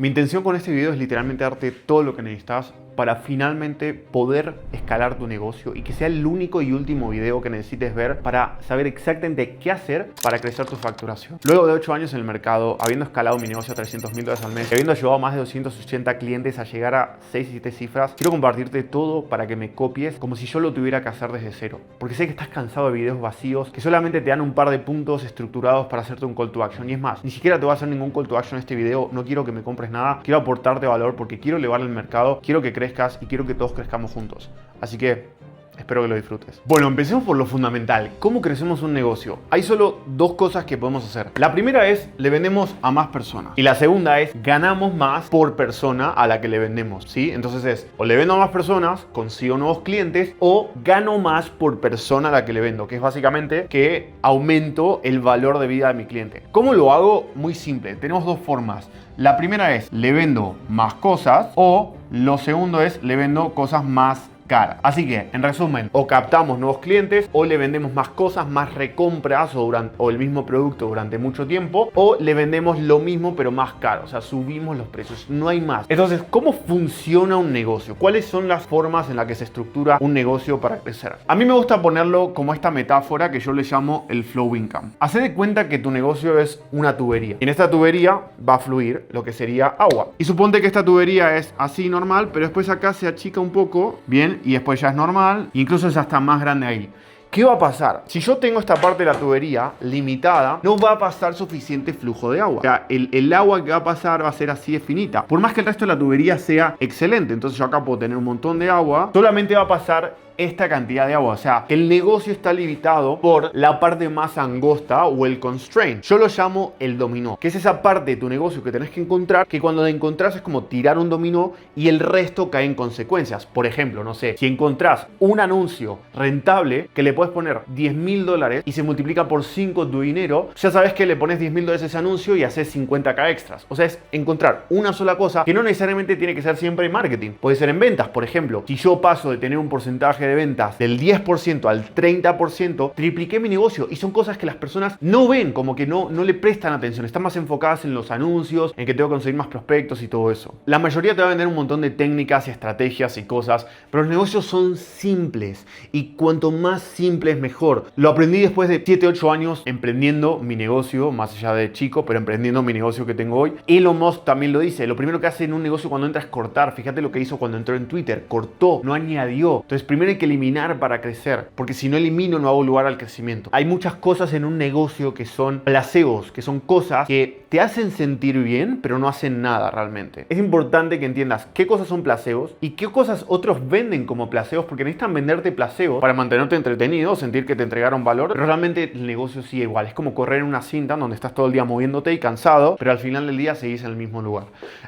Mi intención con este video es literalmente darte todo lo que necesitas para finalmente poder escalar tu negocio y que sea el único y último video que necesites ver para saber exactamente qué hacer para crecer tu facturación. Luego de 8 años en el mercado, habiendo escalado mi negocio a $300.000 al mes, habiendo ayudado a más de 280 clientes a llegar a 6 y 7 cifras, quiero compartirte todo para que me copies como si yo lo tuviera que hacer desde cero. Porque sé que estás cansado de videos vacíos que solamente te dan un par de puntos estructurados para hacerte un call to action. Y es más, ni siquiera te voy a hacer ningún call to action en este video. No quiero que me compres nada, quiero aportarte valor porque quiero elevar el mercado, quiero que crezcas y quiero que todos crezcamos juntos. Así que espero que lo disfrutes. Bueno, empecemos por lo fundamental. ¿Cómo crecemos un negocio? Hay solo dos cosas que podemos hacer. La primera es, le vendemos a más personas. Y la segunda es, ganamos más por persona a la que le vendemos, ¿sí? Entonces es, o le vendo a más personas, consigo nuevos clientes, o gano más por persona a la que le vendo, que es básicamente que aumento el valor de vida de mi cliente. ¿Cómo lo hago? Muy simple. Tenemos dos formas. La primera es, le vendo más cosas, o lo segundo es, le vendo cosas más cara. Así que, en resumen, o captamos nuevos clientes, o le vendemos más cosas, más recompras o el mismo producto durante mucho tiempo, o le vendemos lo mismo pero más caro, o sea, subimos los precios, no hay más. Entonces, ¿cómo funciona un negocio? ¿Cuáles son las formas en las que se estructura un negocio para crecer? A mí me gusta ponerlo como esta metáfora que yo le llamo el flow income. Hacé de cuenta que tu negocio es una tubería. Y en esta tubería va a fluir lo que sería agua. Y suponte que esta tubería es así normal, pero después acá se achica un poco, bien, y después ya es normal, incluso ya está más grande ahí. ¿Qué va a pasar? Si yo tengo esta parte de la tubería limitada, no va a pasar suficiente flujo de agua. O sea, el agua que va a pasar va a ser así de finita. Por más que el resto de la tubería sea excelente, entonces yo acá puedo tener un montón de agua, solamente va a pasar esta cantidad de agua. O sea, el negocio está limitado por la parte más angosta o el constraint. Yo lo llamo el dominó, que es esa parte de tu negocio que tenés que encontrar, que cuando la encontrás es como tirar un dominó y el resto cae en consecuencias. Por ejemplo, no sé, si encontrás un anuncio rentable que le puedes poner $10.000 y se multiplica por 5 tu dinero, ya sabes que le pones $10.000 a ese anuncio y haces 50k extras. O sea, es encontrar una sola cosa que no necesariamente tiene que ser siempre en marketing. Puede ser en ventas, por ejemplo. Si yo paso de tener un porcentaje de ventas del 10% al 30%, tripliqué mi negocio. Y son cosas que las personas no ven, como que no le prestan atención. Están más enfocadas en los anuncios, en que tengo que conseguir más prospectos y todo eso. La mayoría te va a vender un montón de técnicas y estrategias y cosas, pero los negocios son simples. Y cuanto más simple es mejor. Lo aprendí después de 7, 8 años emprendiendo mi negocio, más allá de chico, pero emprendiendo mi negocio que tengo hoy. Elon Musk también lo dice. Lo primero que hace en un negocio cuando entra es cortar. Fíjate lo que hizo cuando entró en Twitter. Cortó, no añadió. Entonces primero hay que eliminar para crecer, porque si no elimino no hago lugar al crecimiento. Hay muchas cosas en un negocio que son placebos, que son cosas que te hacen sentir bien, pero no hacen nada realmente. Es importante que entiendas qué cosas son placebos y qué cosas otros venden como placebos, porque necesitan venderte placebos para mantenerte entretenido, sentir que te entregaron valor, pero realmente el negocio sigue igual. Es como correr en una cinta donde estás todo el día moviéndote y cansado, pero al final del día seguís en el mismo lugar.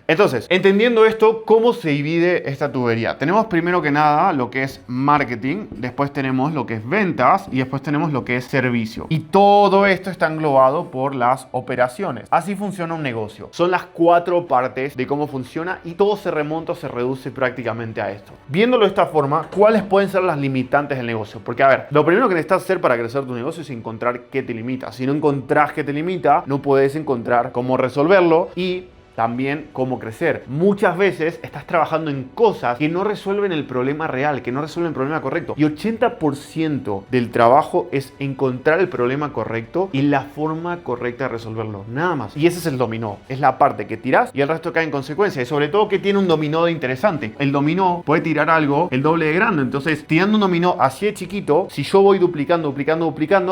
Entonces, entendiendo esto, ¿cómo se divide esta tubería? Tenemos primero que nada lo que es marketing, después tenemos lo que es ventas y después tenemos lo que es servicio. Y todo esto está englobado por las operaciones. Así funciona un negocio. Son las 4 partes de cómo funciona y todo se remonta o se reduce prácticamente a esto. Viéndolo de esta forma, ¿cuáles pueden ser las limitantes del negocio? Porque a ver, lo primero que necesitas hacer para crecer tu negocio es encontrar qué te limita. Si no encontrás qué te limita, no puedes encontrar cómo resolverlo y también cómo crecer. Muchas veces estás trabajando en cosas que no resuelven el problema real, que no resuelven el problema correcto. Y 80% del trabajo es encontrar el problema correcto y la forma correcta de resolverlo. Nada más. Y ese es el dominó. Es la parte que tirás y el resto cae en consecuencia. Y sobre todo que tiene un dominó de interesante. El dominó puede tirar algo el doble de grande. Entonces, tirando un dominó así de chiquito, si yo voy duplicando,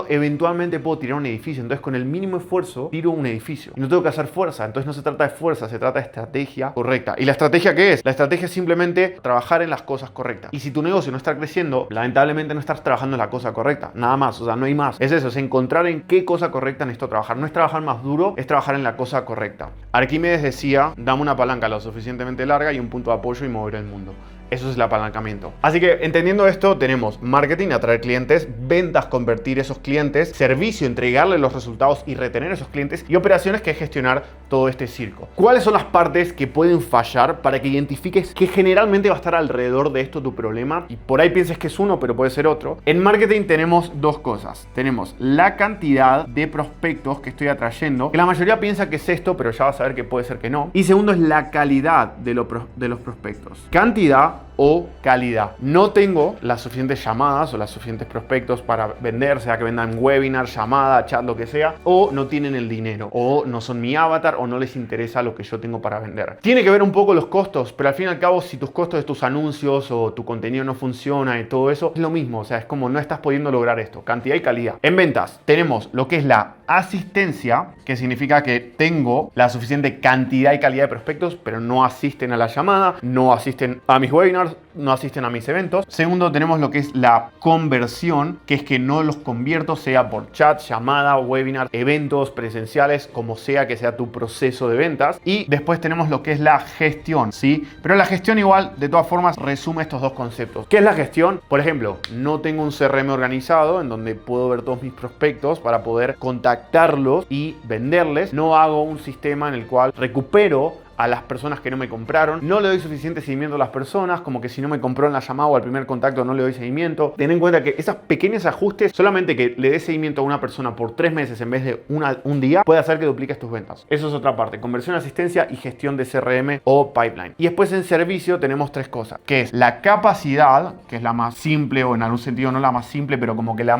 eventualmente puedo tirar un edificio. Entonces, con el mínimo esfuerzo, tiro un edificio. Y no tengo que hacer fuerza. Entonces, no se trata de fuerza, se trata de estrategia correcta. ¿Y la estrategia qué es? La estrategia es simplemente trabajar en las cosas correctas. Y si tu negocio no está creciendo, lamentablemente no estás trabajando en la cosa correcta. Nada más, o sea, no hay más. Es eso, es encontrar en qué cosa correcta necesito trabajar. No es trabajar más duro, es trabajar en la cosa correcta. Arquímedes decía, dame una palanca lo suficientemente larga y un punto de apoyo y mover el mundo. Eso es el apalancamiento. Así que entendiendo esto, tenemos marketing, atraer clientes, ventas, convertir esos clientes, servicio, entregarle los resultados y retener esos clientes, y operaciones, que es gestionar todo este circo. ¿Cuáles son las partes que pueden fallar para que identifiques que generalmente va a estar alrededor de esto tu problema? Y por ahí pienses que es uno, pero puede ser otro. En marketing tenemos dos cosas. Tenemos la cantidad de prospectos que estoy atrayendo, que la mayoría piensa que es esto, pero ya vas a ver saber que puede ser que no. Y segundo es la calidad de los prospectos. Cantidad o calidad. No tengo las suficientes llamadas o los suficientes prospectos para vender, sea que vendan webinar, llamada, chat, lo que sea, o no tienen el dinero, o no son mi avatar, o no les interesa lo que yo tengo para vender. Tiene que ver un poco los costos, pero al fin y al cabo, si tus costos de tus anuncios o tu contenido no funciona y todo eso, es lo mismo. O sea, es como no estás pudiendo lograr esto. Cantidad y calidad. En ventas tenemos lo que es la asistencia, que significa que tengo la suficiente cantidad y calidad de prospectos, pero no asisten a la llamada, no asisten a mis webinars, no asisten a mis eventos. Segundo, tenemos lo que es la conversión, que es que no los convierto, sea por chat, llamada, webinar, eventos presenciales, como sea que sea tu proceso de ventas. Y después tenemos lo que es la gestión, ¿sí? Pero la gestión igual, de todas formas, resume estos dos conceptos. ¿Qué es la gestión? Por ejemplo, no tengo un CRM organizado en donde puedo ver todos mis prospectos para poder contactarlos y venderles. No hago un sistema en el cual recupero a las personas que no me compraron, no le doy suficiente seguimiento a las personas, como que si no me compró en la llamada o al primer contacto no le doy seguimiento. Ten en cuenta que esos pequeños ajustes, solamente que le des seguimiento a una persona por 3 meses en vez de un día, puede hacer que dupliques tus ventas. Eso es otra parte: conversión, asistencia y gestión de CRM o pipeline. Y después en servicio tenemos 3 cosas, que es la capacidad, que es la más simple, o en algún sentido no la más simple, pero como que la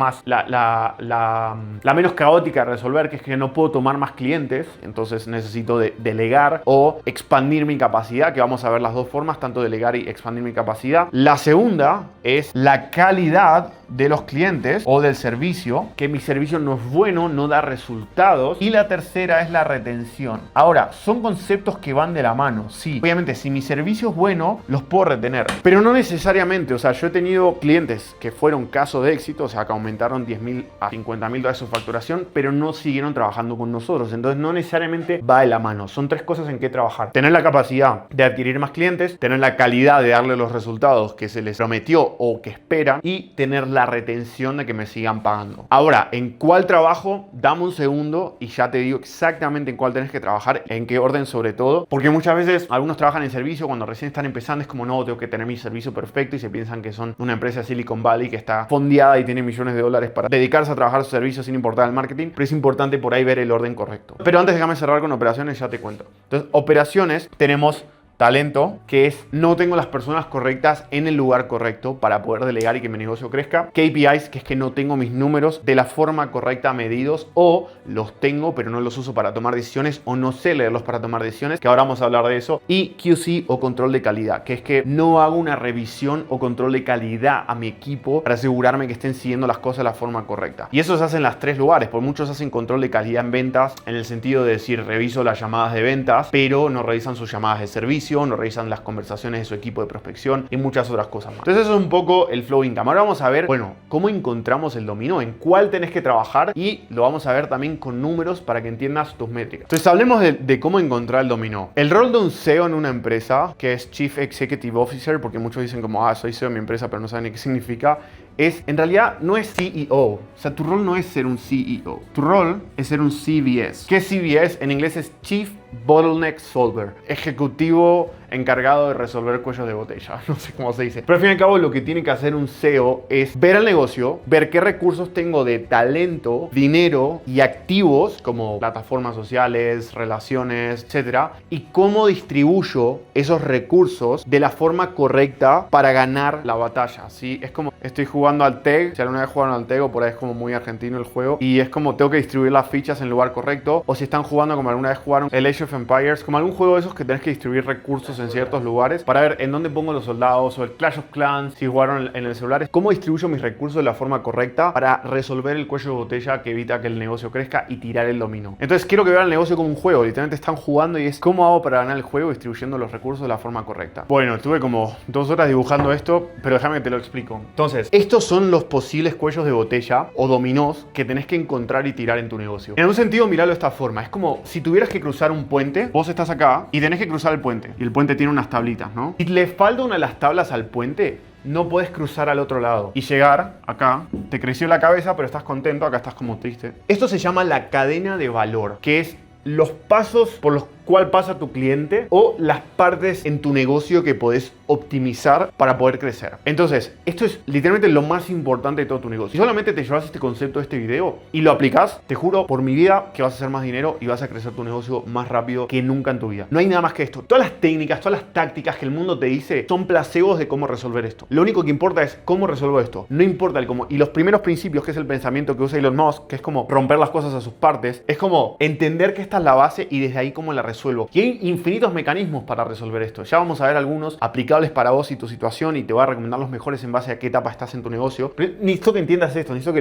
menos caótica de resolver, que es que no puedo tomar más clientes, entonces necesito delegar o expandir mi capacidad, que vamos a ver las dos formas, tanto delegar y expandir mi capacidad. La segunda es la calidad de los clientes o del servicio, que mi servicio no es bueno, no da resultados. Y la tercera es la retención. Ahora, son conceptos que van de la mano. Sí, obviamente, si mi servicio es bueno, los puedo retener, pero no necesariamente. O sea, yo he tenido clientes que fueron casos de éxito, o sea, que aumentaron 10.000 a 50.000 de su facturación, pero no siguieron trabajando con nosotros. Entonces, no necesariamente va de la mano. Son 3 cosas en que trabajar: tener la capacidad de adquirir más clientes, tener la calidad de darle los resultados que se les prometió o que esperan, y tener la retención de que me sigan pagando. Ahora, ¿en cuál trabajo? Dame un segundo y ya te digo exactamente en cuál tenés que trabajar, en qué orden sobre todo, porque muchas veces algunos trabajan en servicio cuando recién están empezando. Es como, no, tengo que tener mi servicio perfecto, y se piensan que son una empresa de Silicon Valley que está fondeada y tiene millones de dólares para dedicarse a trabajar su servicio sin importar el marketing, pero es importante por ahí ver el orden correcto. Pero antes, déjame cerrar con operaciones, ya te cuento. Entonces, operaciones, tenemos talento, que es no tengo las personas correctas en el lugar correcto para poder delegar y que mi negocio crezca. KPIs, que es que no tengo mis números de la forma correcta medidos, o los tengo pero no los uso para tomar decisiones, o no sé leerlos para tomar decisiones, que ahora vamos a hablar de eso. Y QC o control de calidad, que es que no hago una revisión o control de calidad a mi equipo para asegurarme que estén siguiendo las cosas de la forma correcta. Y eso se hace en las 3 lugares. Por muchos hacen control de calidad en ventas, en el sentido de decir, reviso las llamadas de ventas, pero no revisan sus llamadas de servicio, no revisan las conversaciones de su equipo de prospección y muchas otras cosas más. Entonces eso es un poco el flow income. Ahora vamos a ver, bueno, cómo encontramos el dominó, en cuál tenés que trabajar, y lo vamos a ver también con números para que entiendas tus métricas. Entonces hablemos de cómo encontrar el dominó. El rol de un CEO en una empresa, que es Chief Executive Officer, porque muchos dicen como, soy CEO de mi empresa, pero no saben ni qué significa, en realidad no es CEO. O sea, tu rol no es ser un CEO. Tu rol es ser un CBS. ¿Qué es CBS? En inglés es Chief Bottleneck Solver. Ejecutivo encargado de resolver cuellos de botella. No sé cómo se dice. Pero al fin y al cabo, lo que tiene que hacer un CEO es ver el negocio, ver qué recursos tengo de talento, dinero y activos, como plataformas sociales, relaciones, etcétera, y cómo distribuyo esos recursos de la forma correcta para ganar la batalla. ¿Sí? Es como, estoy jugando al TEG. Si alguna vez jugaron al TEG, o por ahí es como muy argentino el juego, y es como tengo que distribuir las fichas en el lugar correcto. O si están jugando como alguna vez jugaron el Age of Empires, como algún juego de esos que tenés que distribuir recursos en ciertos lugares para ver en dónde pongo los soldados, o el Clash of Clans, si jugaron en el celular, cómo distribuyo mis recursos de la forma correcta para resolver el cuello de botella que evita que el negocio crezca y tirar el dominó. Entonces quiero que vean el negocio como un juego. Literalmente están jugando y es cómo hago para ganar el juego distribuyendo los recursos de la forma correcta. Bueno, estuve como 2 horas dibujando esto, pero déjame que te lo explico. Entonces, estos son los posibles cuellos de botella o dominós que tenés que encontrar y tirar en tu negocio. En un sentido, miralo de esta forma. Es como si tuvieras que cruzar un puente. Vos estás acá y tenés que cruzar el puente, y el puente tiene unas tablitas, ¿no? Si le falta una de las tablas al puente, no puedes cruzar al otro lado y llegar acá. Te creció la cabeza, pero estás contento. Acá estás como triste. Esto se llama la cadena de valor, que es los pasos por los cuál pasa a tu cliente o las partes en tu negocio que podés optimizar para poder crecer. Entonces, esto es literalmente lo más importante de todo tu negocio. Si solamente te llevas este concepto de este video y lo aplicas, te juro por mi vida que vas a hacer más dinero y vas a crecer tu negocio más rápido que nunca en tu vida. No hay nada más que esto. Todas las técnicas, todas las tácticas que el mundo te dice son placebos de cómo resolver esto. Lo único que importa es cómo resuelvo esto. No importa el cómo. Y los primeros principios, que es el pensamiento que usa Elon Musk, que es como romper las cosas a sus partes, es como entender que esta es la base y desde ahí cómo la resuelvo. Y hay infinitos mecanismos para resolver esto. Ya vamos a ver algunos aplicables para vos y tu situación y te voy a recomendar los mejores en base a qué etapa estás en tu negocio. Pero necesito que entiendas esto, necesito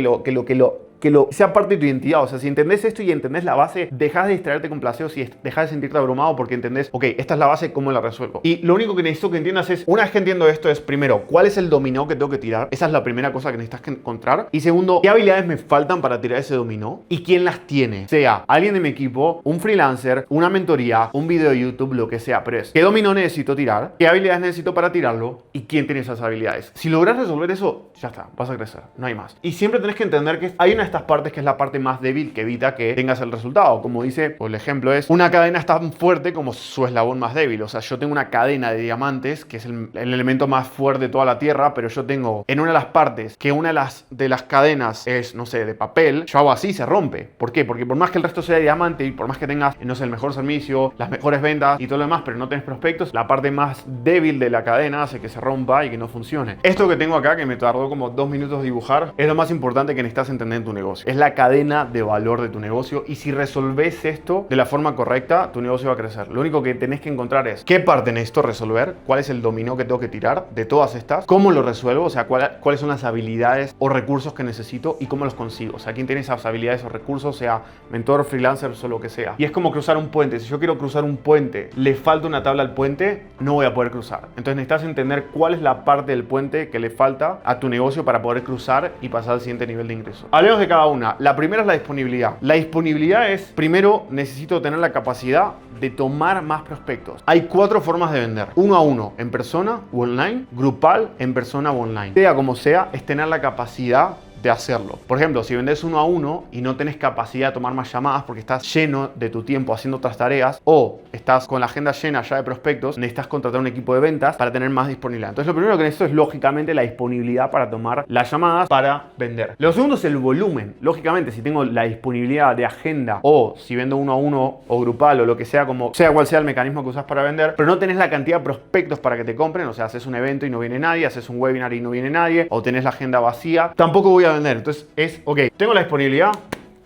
que lo sea parte de tu identidad. O sea, si entendés esto y entendés la base, dejás de distraerte con placeos y dejás de sentirte abrumado porque entendés, ok, esta es la base, ¿cómo la resuelvo? Y lo único que necesito que entiendas es, una vez que entiendo esto, es primero, ¿cuál es el dominó que tengo que tirar? Esa es la primera cosa que necesitas que encontrar. Y segundo, ¿qué habilidades me faltan para tirar ese dominó? ¿Y quién las tiene? Sea alguien de mi equipo, un freelancer, una mentoría, un video de YouTube, lo que sea. Pero es, ¿qué dominó necesito tirar? ¿Qué habilidades necesito para tirarlo? ¿Y quién tiene esas habilidades? Si logras resolver eso, ya está, vas a crecer, no hay más. Y siempre tenés que entender que hay una de estas partes que es la parte más débil que evita que tengas el resultado. Como dice, o el ejemplo es, una cadena es tan fuerte como su eslabón más débil. O sea, yo tengo una cadena de diamantes, que es el elemento más fuerte de toda la Tierra, pero yo tengo en una de las partes que una de las cadenas es, no sé, de papel, yo hago así, se rompe. ¿Por qué? Porque por más que el resto sea diamante y por más que tengas, no sé, el mejor servicio, las mejores ventas y todo lo demás, pero no tenés prospectos, la parte más débil de la cadena hace que se rompa y que no funcione. Esto que tengo acá, que me tardó como 2 minutos dibujar, es lo más importante que necesitas entender en tu negocio. Es la cadena de valor de tu negocio y si resolves esto de la forma correcta, tu negocio va a crecer. Lo único que tenés que encontrar es qué parte necesito resolver, cuál es el dominó que tengo que tirar de todas estas, cómo lo resuelvo, o sea, cuáles son las habilidades o recursos que necesito y cómo los consigo. O sea, quién tiene esas habilidades o recursos, sea mentor, freelancer o lo que sea. Y es como cruzar un puente. Si yo quiero cruzar un puente, le falta una tabla al puente, no voy a poder cruzar. Entonces necesitas entender cuál es la parte del puente que le falta a tu negocio para poder cruzar y pasar al siguiente nivel de ingreso. Hablemos de cada una. La primera es la disponibilidad. La disponibilidad es, primero, necesito tener la capacidad de tomar más prospectos. Hay 4 formas de vender. 1 a 1, en persona o online. Grupal, en persona o online. Sea como sea, es tener la capacidad de hacerlo. Por ejemplo, si vendes 1 a 1 y no tenés capacidad de tomar más llamadas porque estás lleno de tu tiempo haciendo otras tareas o estás con la agenda llena ya de prospectos, necesitas contratar un equipo de ventas para tener más disponibilidad. Entonces, lo primero que necesito es lógicamente la disponibilidad para tomar las llamadas para vender. Lo segundo es el volumen. Lógicamente, si tengo la disponibilidad de agenda o si vendo 1 a 1 o grupal o lo que sea, como sea cual sea el mecanismo que usas para vender, pero no tenés la cantidad de prospectos para que te compren, o sea, haces un evento y no viene nadie, haces un webinar y no viene nadie, o tenés la agenda vacía, tampoco voy a vender. Entonces es, ok, tengo la disponibilidad,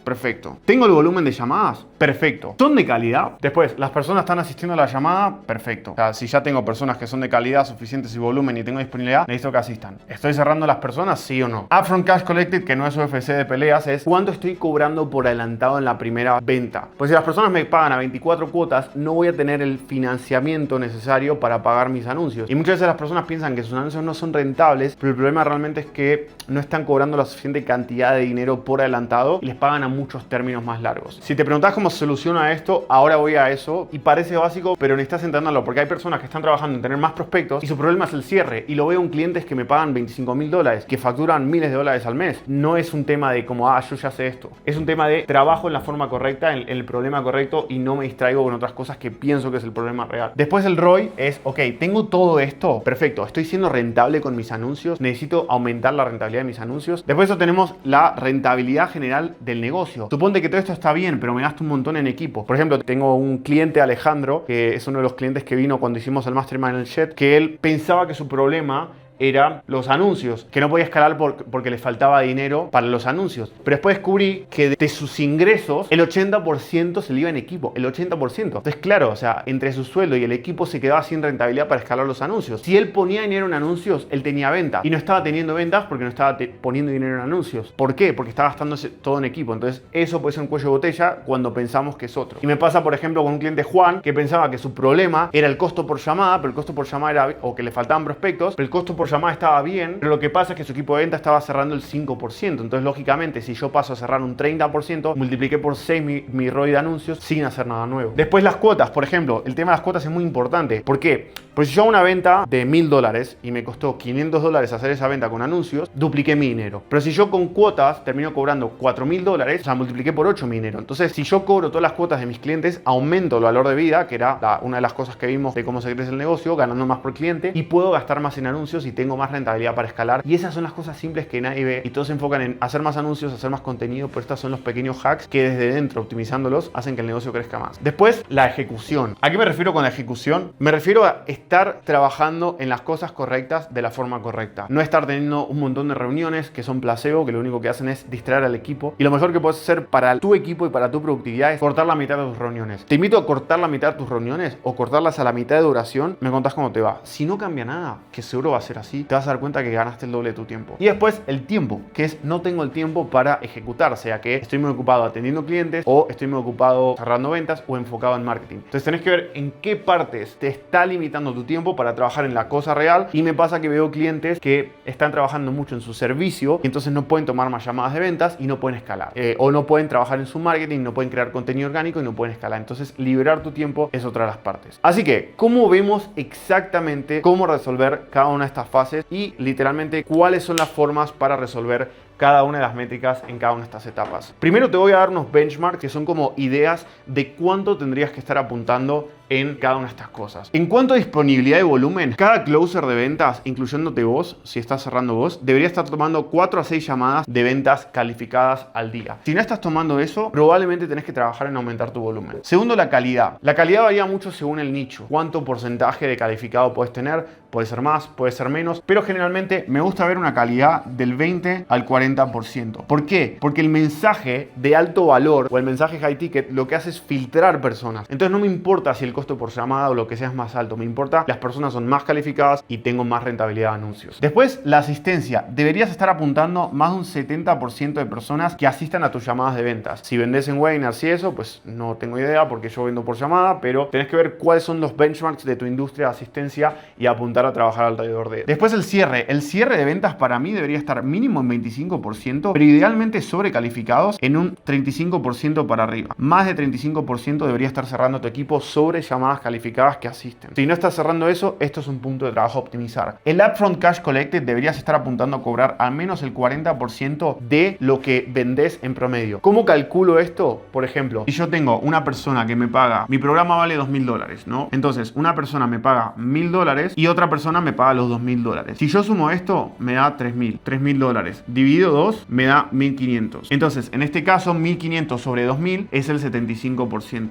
perfecto. ¿Tengo el volumen de llamadas? Perfecto. ¿Son de calidad? Después, ¿las personas están asistiendo a la llamada? Perfecto. O sea, si ya tengo personas que son de calidad suficientes y volumen y tengo disponibilidad, necesito que asistan. ¿Estoy cerrando las personas? Sí o no. Upfront Cash Collected, que no es UFC de peleas, es cuánto estoy cobrando por adelantado en la primera venta. Pues si las personas me pagan a 24 cuotas, no voy a tener el financiamiento necesario para pagar mis anuncios. Y muchas veces las personas piensan que sus anuncios no son rentables, pero el problema realmente es que no están cobrando la suficiente cantidad de dinero por adelantado y les pagan a muchos términos más largos. Si te preguntas cómo soluciona esto, ahora voy a eso y parece básico, pero necesitas entenderlo porque hay personas que están trabajando en tener más prospectos y su problema es el cierre. Y lo veo en clientes que me pagan $25,000, que facturan miles de dólares al mes. No es un tema de como, yo ya sé esto. Es un tema de trabajo en la forma correcta, en el problema correcto y no me distraigo con otras cosas que pienso que es el problema real. Después el ROI es, ok, tengo todo esto, perfecto, estoy siendo rentable con mis anuncios, necesito aumentar la rentabilidad de mis anuncios. Después de eso tenemos la rentabilidad general del negocio. Suponte que todo esto está bien, pero me gasto un montón en equipo. Por ejemplo, tengo un cliente, Alejandro, que es uno de los clientes que vino cuando hicimos el Mastermind en el Shed, que él pensaba que su problema era los anuncios, que no podía escalar porque le faltaba dinero para los anuncios. Pero después descubrí que de sus ingresos, el 80% se le iba en equipo, el 80%. Entonces, claro, o sea, entre su sueldo y el equipo se quedaba sin rentabilidad para escalar los anuncios. Si él ponía dinero en anuncios, él tenía venta. Y no estaba teniendo ventas porque no estaba poniendo dinero en anuncios. ¿Por qué? Porque estaba gastándose todo en equipo. Entonces, eso puede ser un cuello de botella cuando pensamos que es otro. Y me pasa, por ejemplo, con un cliente, Juan, que pensaba que su problema era el costo por llamada, pero el costo por llamada era, o que le faltaban prospectos, pero el costo por llamada estaba bien, pero lo que pasa es que su equipo de venta estaba cerrando el 5%. Entonces, lógicamente, si yo paso a cerrar un 30%, multipliqué por 6 mi ROI de anuncios sin hacer nada nuevo. Después las cuotas, por ejemplo, el tema de las cuotas es muy importante. ¿Por qué? Pues si yo hago una venta de $1000 y me costó $500 hacer esa venta con anuncios, dupliqué mi dinero. Pero si yo con cuotas termino cobrando $4000, o sea, multipliqué por 8 mi dinero. Entonces, si yo cobro todas las cuotas de mis clientes, aumento el valor de vida, que era una de las cosas que vimos de cómo se crece el negocio, ganando más por cliente, y puedo gastar más en anuncios y tengo más rentabilidad para escalar. Y esas son las cosas simples que nadie ve y todos se enfocan en hacer más anuncios, hacer más contenido, pero estos son los pequeños hacks que desde dentro, optimizándolos, hacen que el negocio crezca más. Después, la ejecución. ¿A qué me refiero con la ejecución? Me refiero a estar trabajando en las cosas correctas de la forma correcta. No estar teniendo un montón de reuniones que son placebo, que lo único que hacen es distraer al equipo. Y lo mejor que puedes hacer para tu equipo y para tu productividad es cortar la mitad de tus reuniones. Te invito a cortar la mitad de tus reuniones o cortarlas a la mitad de duración. Me contás cómo te va. Si no cambia nada, que seguro va a ser así, te vas a dar cuenta que ganaste el doble de tu tiempo. Y después el tiempo, que es no tengo el tiempo para ejecutar, sea que estoy muy ocupado atendiendo clientes o estoy muy ocupado cerrando ventas o enfocado en marketing. Entonces tenés que ver en qué partes te está limitando tu tiempo para trabajar en la cosa real. Y me pasa que veo clientes que están trabajando mucho en su servicio y entonces no pueden tomar más llamadas de ventas y no pueden escalar, o no pueden trabajar en su marketing, no pueden crear contenido orgánico y no pueden escalar. Entonces liberar tu tiempo es otra de las partes. Así que, ¿cómo vemos exactamente cómo resolver cada una de estas fases y literalmente cuáles son las formas para resolver cada una de las métricas en cada una de estas etapas? Primero te voy a dar unos benchmarks que son como ideas de cuánto tendrías que estar apuntando en cada una de estas cosas. En cuanto a disponibilidad de volumen, cada closer de ventas, incluyéndote vos, si estás cerrando vos, debería estar tomando 4 a 6 llamadas de ventas calificadas al día. Si no estás tomando eso, probablemente tenés que trabajar en aumentar tu volumen. Segundo, la calidad. La calidad varía mucho según el nicho. Cuánto porcentaje de calificado puedes tener, puede ser más, puede ser menos, pero generalmente me gusta ver una calidad del 20 al 40%. ¿Por qué? Porque el mensaje de alto valor o el mensaje high ticket lo que hace es filtrar personas. Entonces no me importa si el costo por llamada o lo que sea es más alto, me importa las personas son más calificadas y tengo más rentabilidad de anuncios. Después, la asistencia. Deberías estar apuntando más de un 70% de personas que asistan a tus llamadas de ventas. Si vendes en webinars y eso, pues no tengo idea porque yo vendo por llamada, pero tenés que ver cuáles son los benchmarks de tu industria de asistencia y apuntar a trabajar alrededor de él. Después el cierre. El cierre de ventas para mí debería estar mínimo en 25%, pero idealmente sobrecalificados en un 35% para arriba. Más de 35% debería estar cerrando tu equipo sobre llamadas calificadas que asisten. Si no estás cerrando eso, esto es un punto de trabajo a optimizar. El upfront cash collected deberías estar apuntando a cobrar al menos el 40% de lo que vendés en promedio. ¿Cómo calculo esto? Por ejemplo, si yo tengo una persona que me paga, mi programa vale $2000, ¿no? Entonces, una persona me paga $1000 y otra persona me paga los $2000. Si yo sumo esto, me da $3000. Dividido 2, me da 1500. Entonces, en este caso, 1500 sobre 2000 es el 75%.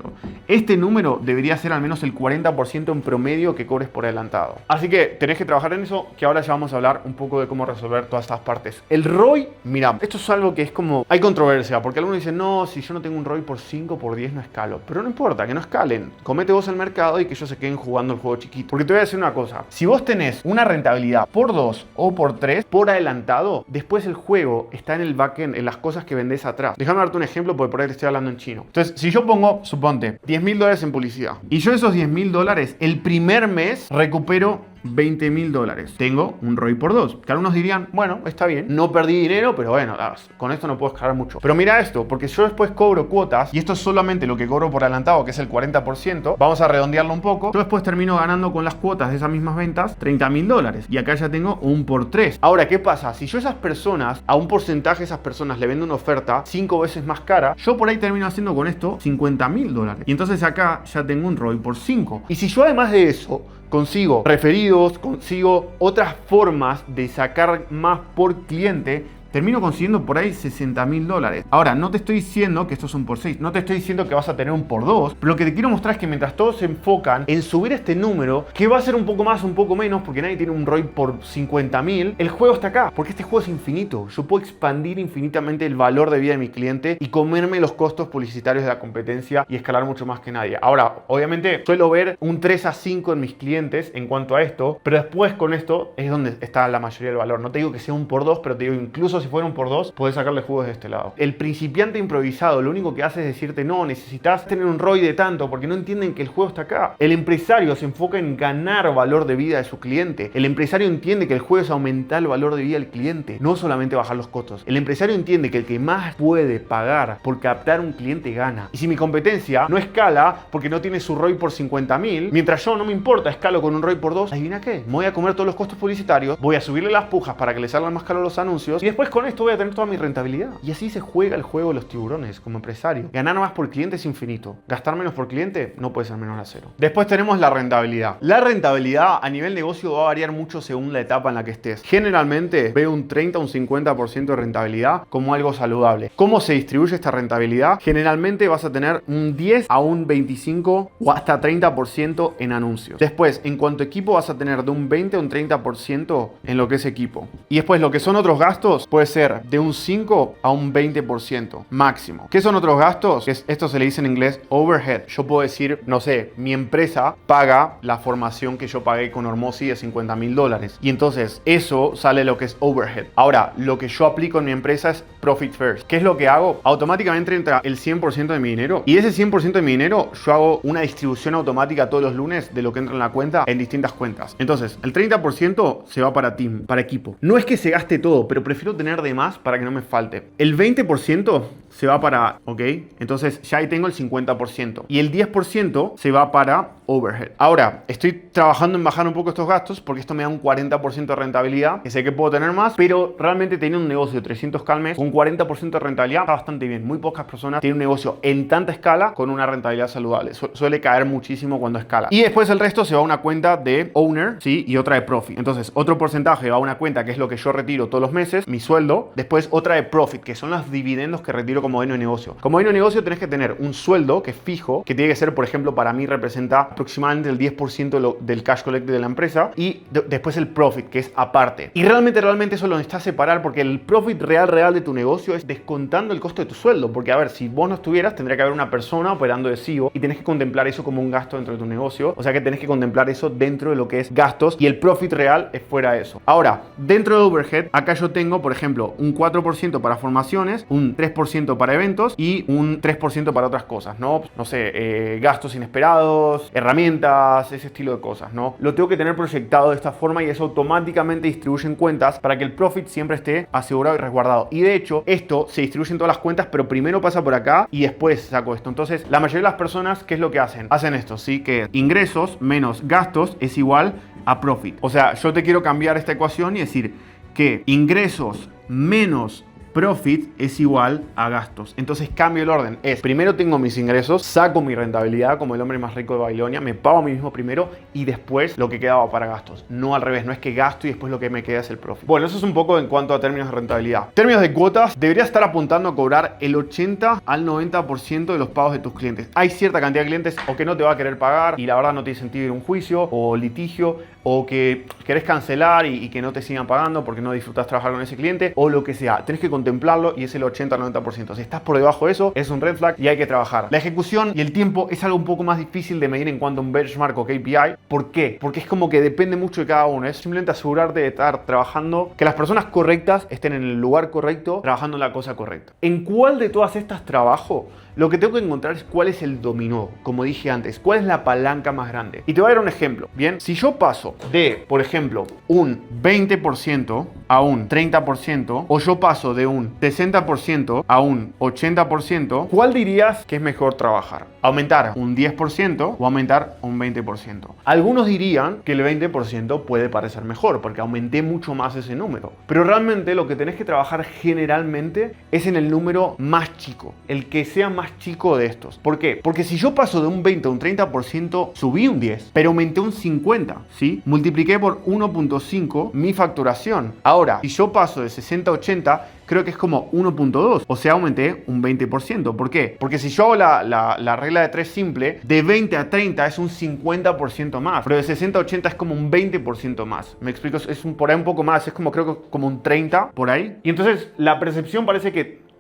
Este número debería ser al menos el 40% en promedio que cobres por adelantado. Así que tenés que trabajar en eso, que ahora ya vamos a hablar un poco de cómo resolver todas estas partes. El ROI, mira, esto es algo que es como, hay controversia, porque algunos dicen, no, si yo no tengo un ROI por 5, por 10 no escalo. Pero no importa, que no escalen. Comete vos el mercado y que ellos se queden jugando el juego chiquito. Porque te voy a decir una cosa, si vos tenés una rentabilidad por 2 o por 3 por adelantado, después el juego está en el backend, en las cosas que vendés atrás. Déjame darte un ejemplo porque por ahí te estoy hablando en chino. Entonces, si yo pongo, suponte, $10.000 en publicidad y yo esos $10.000 el primer mes recupero $20.000. Tengo un ROI por 2. Que algunos dirían, bueno, está bien, no perdí dinero, pero bueno, con esto no puedo escalar mucho. Pero mira esto, porque yo después cobro cuotas, y esto es solamente lo que cobro por adelantado, que es el 40%. Vamos a redondearlo un poco. Yo después termino ganando con las cuotas de esas mismas ventas $30.000. Y acá ya tengo un por 3. Ahora, ¿qué pasa? Si yo a esas personas, a un porcentaje de esas personas le vendo una oferta 5 veces más cara, yo por ahí termino haciendo con esto $50.000. Y entonces acá ya tengo un ROI por 5. Y si yo además de eso consigo referidos, consigo otras formas de sacar más por cliente, termino consiguiendo por ahí $60.000. Ahora, no te estoy diciendo que estos son por 6, no te estoy diciendo que vas a tener un por 2, pero lo que te quiero mostrar es que mientras todos se enfocan en subir este número, que va a ser un poco más, un poco menos, porque nadie tiene un ROI por 50.000, el juego está acá, porque este juego es infinito. Yo puedo expandir infinitamente el valor de vida de mi cliente y comerme los costos publicitarios de la competencia y escalar mucho más que nadie. Ahora, obviamente, suelo ver un 3 a 5 en mis clientes en cuanto a esto, pero después con esto es donde está la mayoría del valor. No te digo que sea un por 2, pero te digo incluso costos se fueron por 2, podés sacarle jugos de este lado. El principiante improvisado lo único que hace es decirte, no, necesitas tener un ROI de tanto, porque no entienden que el juego está acá. El empresario se enfoca en ganar valor de vida de su cliente. El empresario entiende que el juego es aumentar el valor de vida del cliente, no solamente bajar los costos. El empresario entiende que el que más puede pagar por captar un cliente gana. Y si mi competencia no escala porque no tiene su ROI por 50.000, mientras yo no me importa, escalo con un ROI por 2, adivina qué, me voy a comer todos los costos publicitarios, voy a subirle las pujas para que le salgan más caros los anuncios y después con esto voy a tener toda mi rentabilidad. Y así se juega el juego de los tiburones como empresario. Ganar más por cliente es infinito. Gastar menos por cliente no puede ser menor a cero. Después tenemos la rentabilidad. La rentabilidad a nivel negocio va a variar mucho según la etapa en la que estés. Generalmente veo un 30 o un 50% de rentabilidad como algo saludable. ¿Cómo se distribuye esta rentabilidad? Generalmente vas a tener un 10 a un 25 o hasta 30% en anuncios. Después, en cuanto a equipo, vas a tener de un 20 a un 30% en lo que es equipo. Y después, lo que son otros gastos, puede ser de un 5 a un 20% máximo. ¿Qué son otros gastos? Esto se le dice en inglés overhead. Yo puedo decir, no sé, mi empresa paga la formación que yo pagué con Hormozi de $50.000. Y entonces, eso sale lo que es overhead. Ahora, lo que yo aplico en mi empresa es profit first. ¿Qué es lo que hago? Automáticamente entra el 100% de mi dinero y ese 100% de mi dinero yo hago una distribución automática todos los lunes de lo que entra en la cuenta en distintas cuentas. Entonces, el 30% se va para team, para equipo. No es que se gaste todo, pero prefiero tener de más para que no me falte. El 20% se va para, ¿ok? Entonces ya ahí tengo el 50%. Y el 10% se va para overhead. Ahora, estoy trabajando en bajar un poco estos gastos porque esto me da un 40% de rentabilidad, que sé que puedo tener más, pero realmente tener un negocio de 300K al mes con 40% de rentabilidad está bastante bien. Muy pocas personas tienen un negocio en tanta escala con una rentabilidad saludable. Suele caer muchísimo cuando escala. Y después el resto se va a una cuenta de owner, ¿sí? Y otra de profit. Entonces, otro porcentaje va a una cuenta que es lo que yo retiro todos los meses, mi sueldo. Después otra de profit, que son los dividendos que retiro como dueño de negocio. Como dueño de negocio tenés que tener un sueldo que es fijo, que tiene que ser, por ejemplo, para mí representa aproximadamente el 10% del cash collected de la empresa, y después el profit, que es aparte. Y realmente eso lo necesitas separar, porque el profit real de tu negocio es descontando el costo de tu sueldo. Porque a ver, si vos no estuvieras, tendría que haber una persona operando de CEO y tenés que contemplar eso como un gasto dentro de tu negocio. O sea que tenés que contemplar eso dentro de lo que es gastos, y el profit real es fuera de eso. Ahora, dentro de overhead, acá yo tengo, por ejemplo, un 4% para formaciones, un 3% para eventos y un 3% para otras cosas, ¿no? No sé, gastos inesperados, herramientas, ese estilo de cosas, ¿no? Lo tengo que tener proyectado de esta forma y eso automáticamente distribuye en cuentas para que el profit siempre esté asegurado y resguardado. Y de hecho, esto se distribuye en todas las cuentas, pero primero pasa por acá y después saco esto. Entonces, la mayoría de las personas, ¿qué es lo que hacen? Hacen esto, ¿sí? Que ingresos menos gastos es igual a profit. O sea, yo te quiero cambiar esta ecuación y decir que ingresos menos profit es igual a gastos. Entonces cambio el orden. Es, primero tengo mis ingresos, saco mi rentabilidad como el hombre más rico de Babilonia, me pago a mí mismo primero y después lo que quedaba para gastos. No al revés, no es que gasto y después lo que me queda es el profit. Bueno, eso es un poco en cuanto a términos de rentabilidad. Términos de cuotas, deberías estar apuntando a cobrar el 80 al 90% de los pagos de tus clientes. Hay cierta cantidad de clientes o que no te va a querer pagar y la verdad no tiene sentido ir a un juicio o litigio, o que querés cancelar y que no te sigan pagando porque no disfrutas trabajar con ese cliente, o lo que sea. Tenés que contemplarlo y es el 80 al 90%. Si estás por debajo de eso, es un red flag y hay que trabajar. La ejecución y el tiempo es algo un poco más difícil de medir en cuanto a un benchmark o KPI. ¿Por qué? Porque es como que depende mucho de cada uno. Es simplemente asegurarte de estar trabajando, que las personas correctas estén en el lugar correcto, trabajando en la cosa correcta. ¿En cuál de todas estas trabajo? Lo que tengo que encontrar es cuál es el dominó, como dije antes, cuál es la palanca más grande. Y te voy a dar un ejemplo, ¿bien? Si yo paso de, por ejemplo, un 20% a un 30%, o yo paso de un 60% a un 80%, ¿cuál dirías que es mejor trabajar? ¿Aumentar un 10% o aumentar un 20%? Algunos dirían que el 20% puede parecer mejor, porque aumenté mucho más ese número. Pero realmente lo que tenés que trabajar generalmente es en el número más chico, el que sea más chico de estos. ¿Por qué? Porque si yo paso de un 20 a un 30%, subí un 10, pero aumenté un 50, ¿sí? Multipliqué por 1.5 mi facturación. Ahora, si yo paso de 60 a 80, creo que es como 1.2, o sea, aumenté un 20%. ¿Por qué? Porque si yo hago la regla de 3 simple, de 20 a 30 es un 50% más, pero de 60 a 80 es como un 20% más. ¿Me explico? Es por ahí un poco más, es como creo que como un 30 por ahí. Y entonces la percepción parece que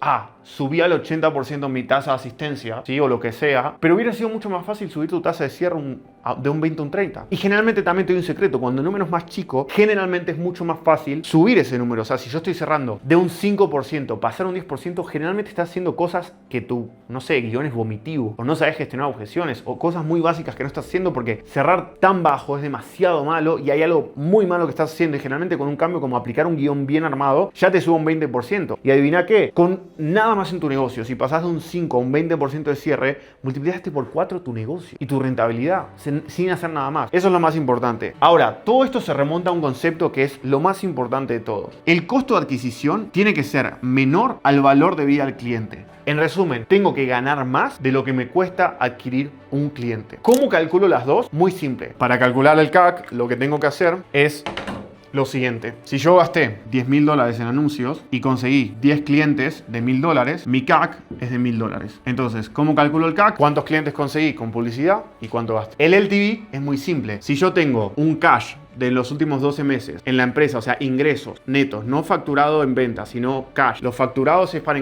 subí al 80% mi tasa de asistencia, ¿sí? O lo que sea, pero hubiera sido mucho más fácil subir tu tasa de cierre de un 20 a un 30. Y generalmente también te doy un secreto, cuando el número es más chico, generalmente es mucho más fácil subir ese número. O sea, si yo estoy cerrando de un 5%, pasar a un 10%, generalmente estás haciendo cosas que tu, no sé, guión es vomitivo, o no sabes gestionar objeciones, o cosas muy básicas que no estás haciendo, porque cerrar tan bajo es demasiado malo y hay algo muy malo que estás haciendo. Y generalmente con un cambio como aplicar un guión bien armado, ya te sube un 20%. Y adivina qué, con nada más en tu negocio, si pasas de un 5 a un 20% de cierre, multiplicaste por 4 tu negocio y tu rentabilidad sin hacer nada más. Eso es lo más importante. Ahora, todo esto se remonta a un concepto que es lo más importante de todo. El costo de adquisición tiene que ser menor al valor de vida del cliente. En resumen, tengo que ganar más de lo que me cuesta adquirir un cliente. ¿Cómo calculo las dos? Muy simple. Para calcular el CAC, lo que tengo que hacer es lo siguiente: si yo gasté $10.000 en anuncios y conseguí 10 clientes de $1.000, mi CAC es de $1.000. Entonces, ¿cómo calculo el CAC? ¿Cuántos clientes conseguí con publicidad y cuánto gasté? El LTV es muy simple. Si yo tengo un cash de los últimos 12 meses en la empresa, o sea, ingresos netos, no facturado en ventas, sino cash. Los facturados es para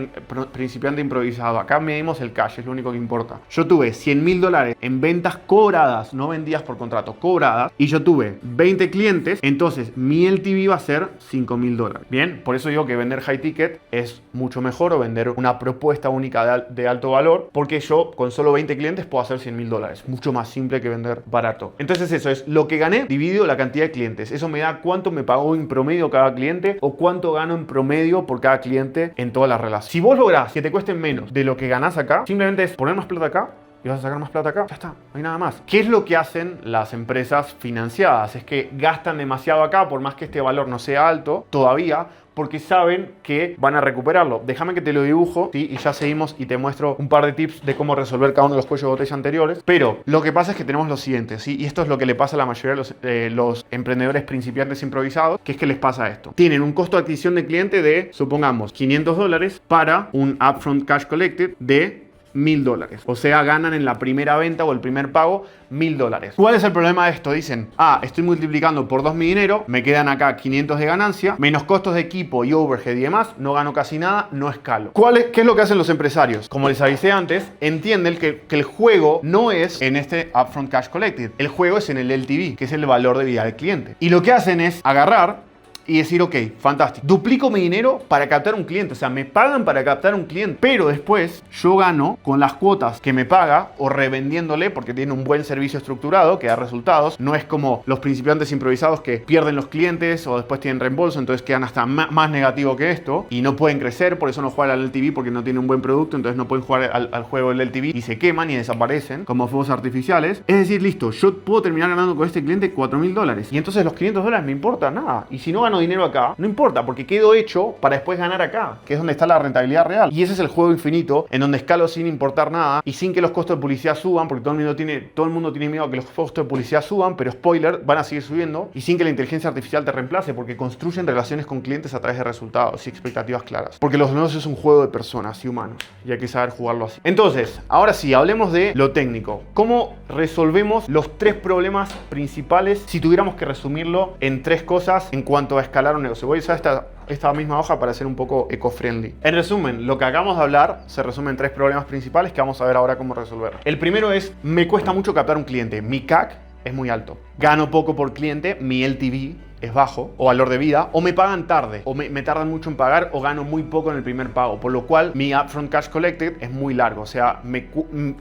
principiante improvisado. Acá medimos el cash, es lo único que importa. Yo tuve $100.000 en ventas cobradas, no vendidas por contrato, cobradas, y yo tuve 20 clientes, entonces mi LTV va a ser $5.000. Bien, por eso digo que vender high ticket es mucho mejor, o vender una propuesta única de alto valor, porque yo con solo 20 clientes puedo hacer $100.000. Mucho más simple que vender barato. Entonces eso es lo que gané dividido la cantidad de clientes. Eso me da cuánto me pagó en promedio cada cliente, o cuánto gano en promedio por cada cliente en toda la relación. Si vos lográs que te cuesten menos de lo que ganás acá, simplemente es poner más plata acá y vas a sacar más plata acá. Ya está, no hay nada más. ¿Qué es lo que hacen las empresas financiadas? Es que gastan demasiado acá, por más que este valor no sea alto todavía, porque saben que van a recuperarlo. Déjame que te lo dibujo, ¿sí? Y ya seguimos y te muestro un par de tips de cómo resolver cada uno de los cuellos de botella anteriores. Pero lo que pasa es que tenemos lo siguiente, ¿sí? Y esto es lo que le pasa a la mayoría de los emprendedores principiantes improvisados, que es que les pasa esto. Tienen un costo de adquisición de cliente de, supongamos, $500 para un upfront cash collected de $1.000. O sea, ganan en la primera venta o el primer pago $1.000. ¿Cuál es el problema de esto? Dicen, estoy multiplicando por 2 mi dinero, me quedan acá 500 de ganancia, menos costos de equipo y overhead y demás, no gano casi nada, no escalo. ¿Qué es lo que hacen los empresarios? Como les avisé antes, entienden que el juego no es en este upfront cash collected, el juego es en el LTV, que es el valor de vida del cliente. Y lo que hacen es agarrar y decir, ok, fantástico, duplico mi dinero para captar un cliente, o sea, me pagan para captar un cliente, pero después yo gano con las cuotas que me paga, o revendiéndole, porque tiene un buen servicio estructurado que da resultados. No es como los principiantes improvisados que pierden los clientes o después tienen reembolso, entonces quedan hasta más negativo que esto y no pueden crecer, por eso no juegan al LTV, porque no tienen un buen producto, entonces no pueden jugar al juego del LTV y se queman y desaparecen como fuegos artificiales. Es decir, listo, yo puedo terminar ganando con este cliente $4.000 y entonces los $500 me importa nada, y si no gano dinero acá, no importa, porque quedo hecho para después ganar acá, que es donde está la rentabilidad real. Y ese es el juego infinito, en donde escalo sin importar nada y sin que los costos de publicidad suban, porque todo el mundo tiene miedo a que los costos de publicidad suban, pero spoiler, van a seguir subiendo, y sin que la inteligencia artificial te reemplace, porque construyen relaciones con clientes a través de resultados y expectativas claras. Porque los negocios es un juego de personas y humanos, y hay que saber jugarlo así. Entonces, ahora sí, hablemos de lo técnico. ¿Cómo resolvemos los 3 problemas principales si tuviéramos que resumirlo en 3 cosas en cuanto a escalar un negocio? Voy a usar esta misma hoja para ser un poco eco-friendly. En resumen, lo que acabamos de hablar se resume en 3 problemas principales que vamos a ver ahora cómo resolver. El primero es, me cuesta mucho captar un cliente. Mi CAC es muy alto. Gano poco por cliente, mi LTV es bajo, o valor de vida, o me pagan tarde, o me tardan mucho en pagar, o gano muy poco en el primer pago, por lo cual mi upfront cash collected es muy largo. O sea,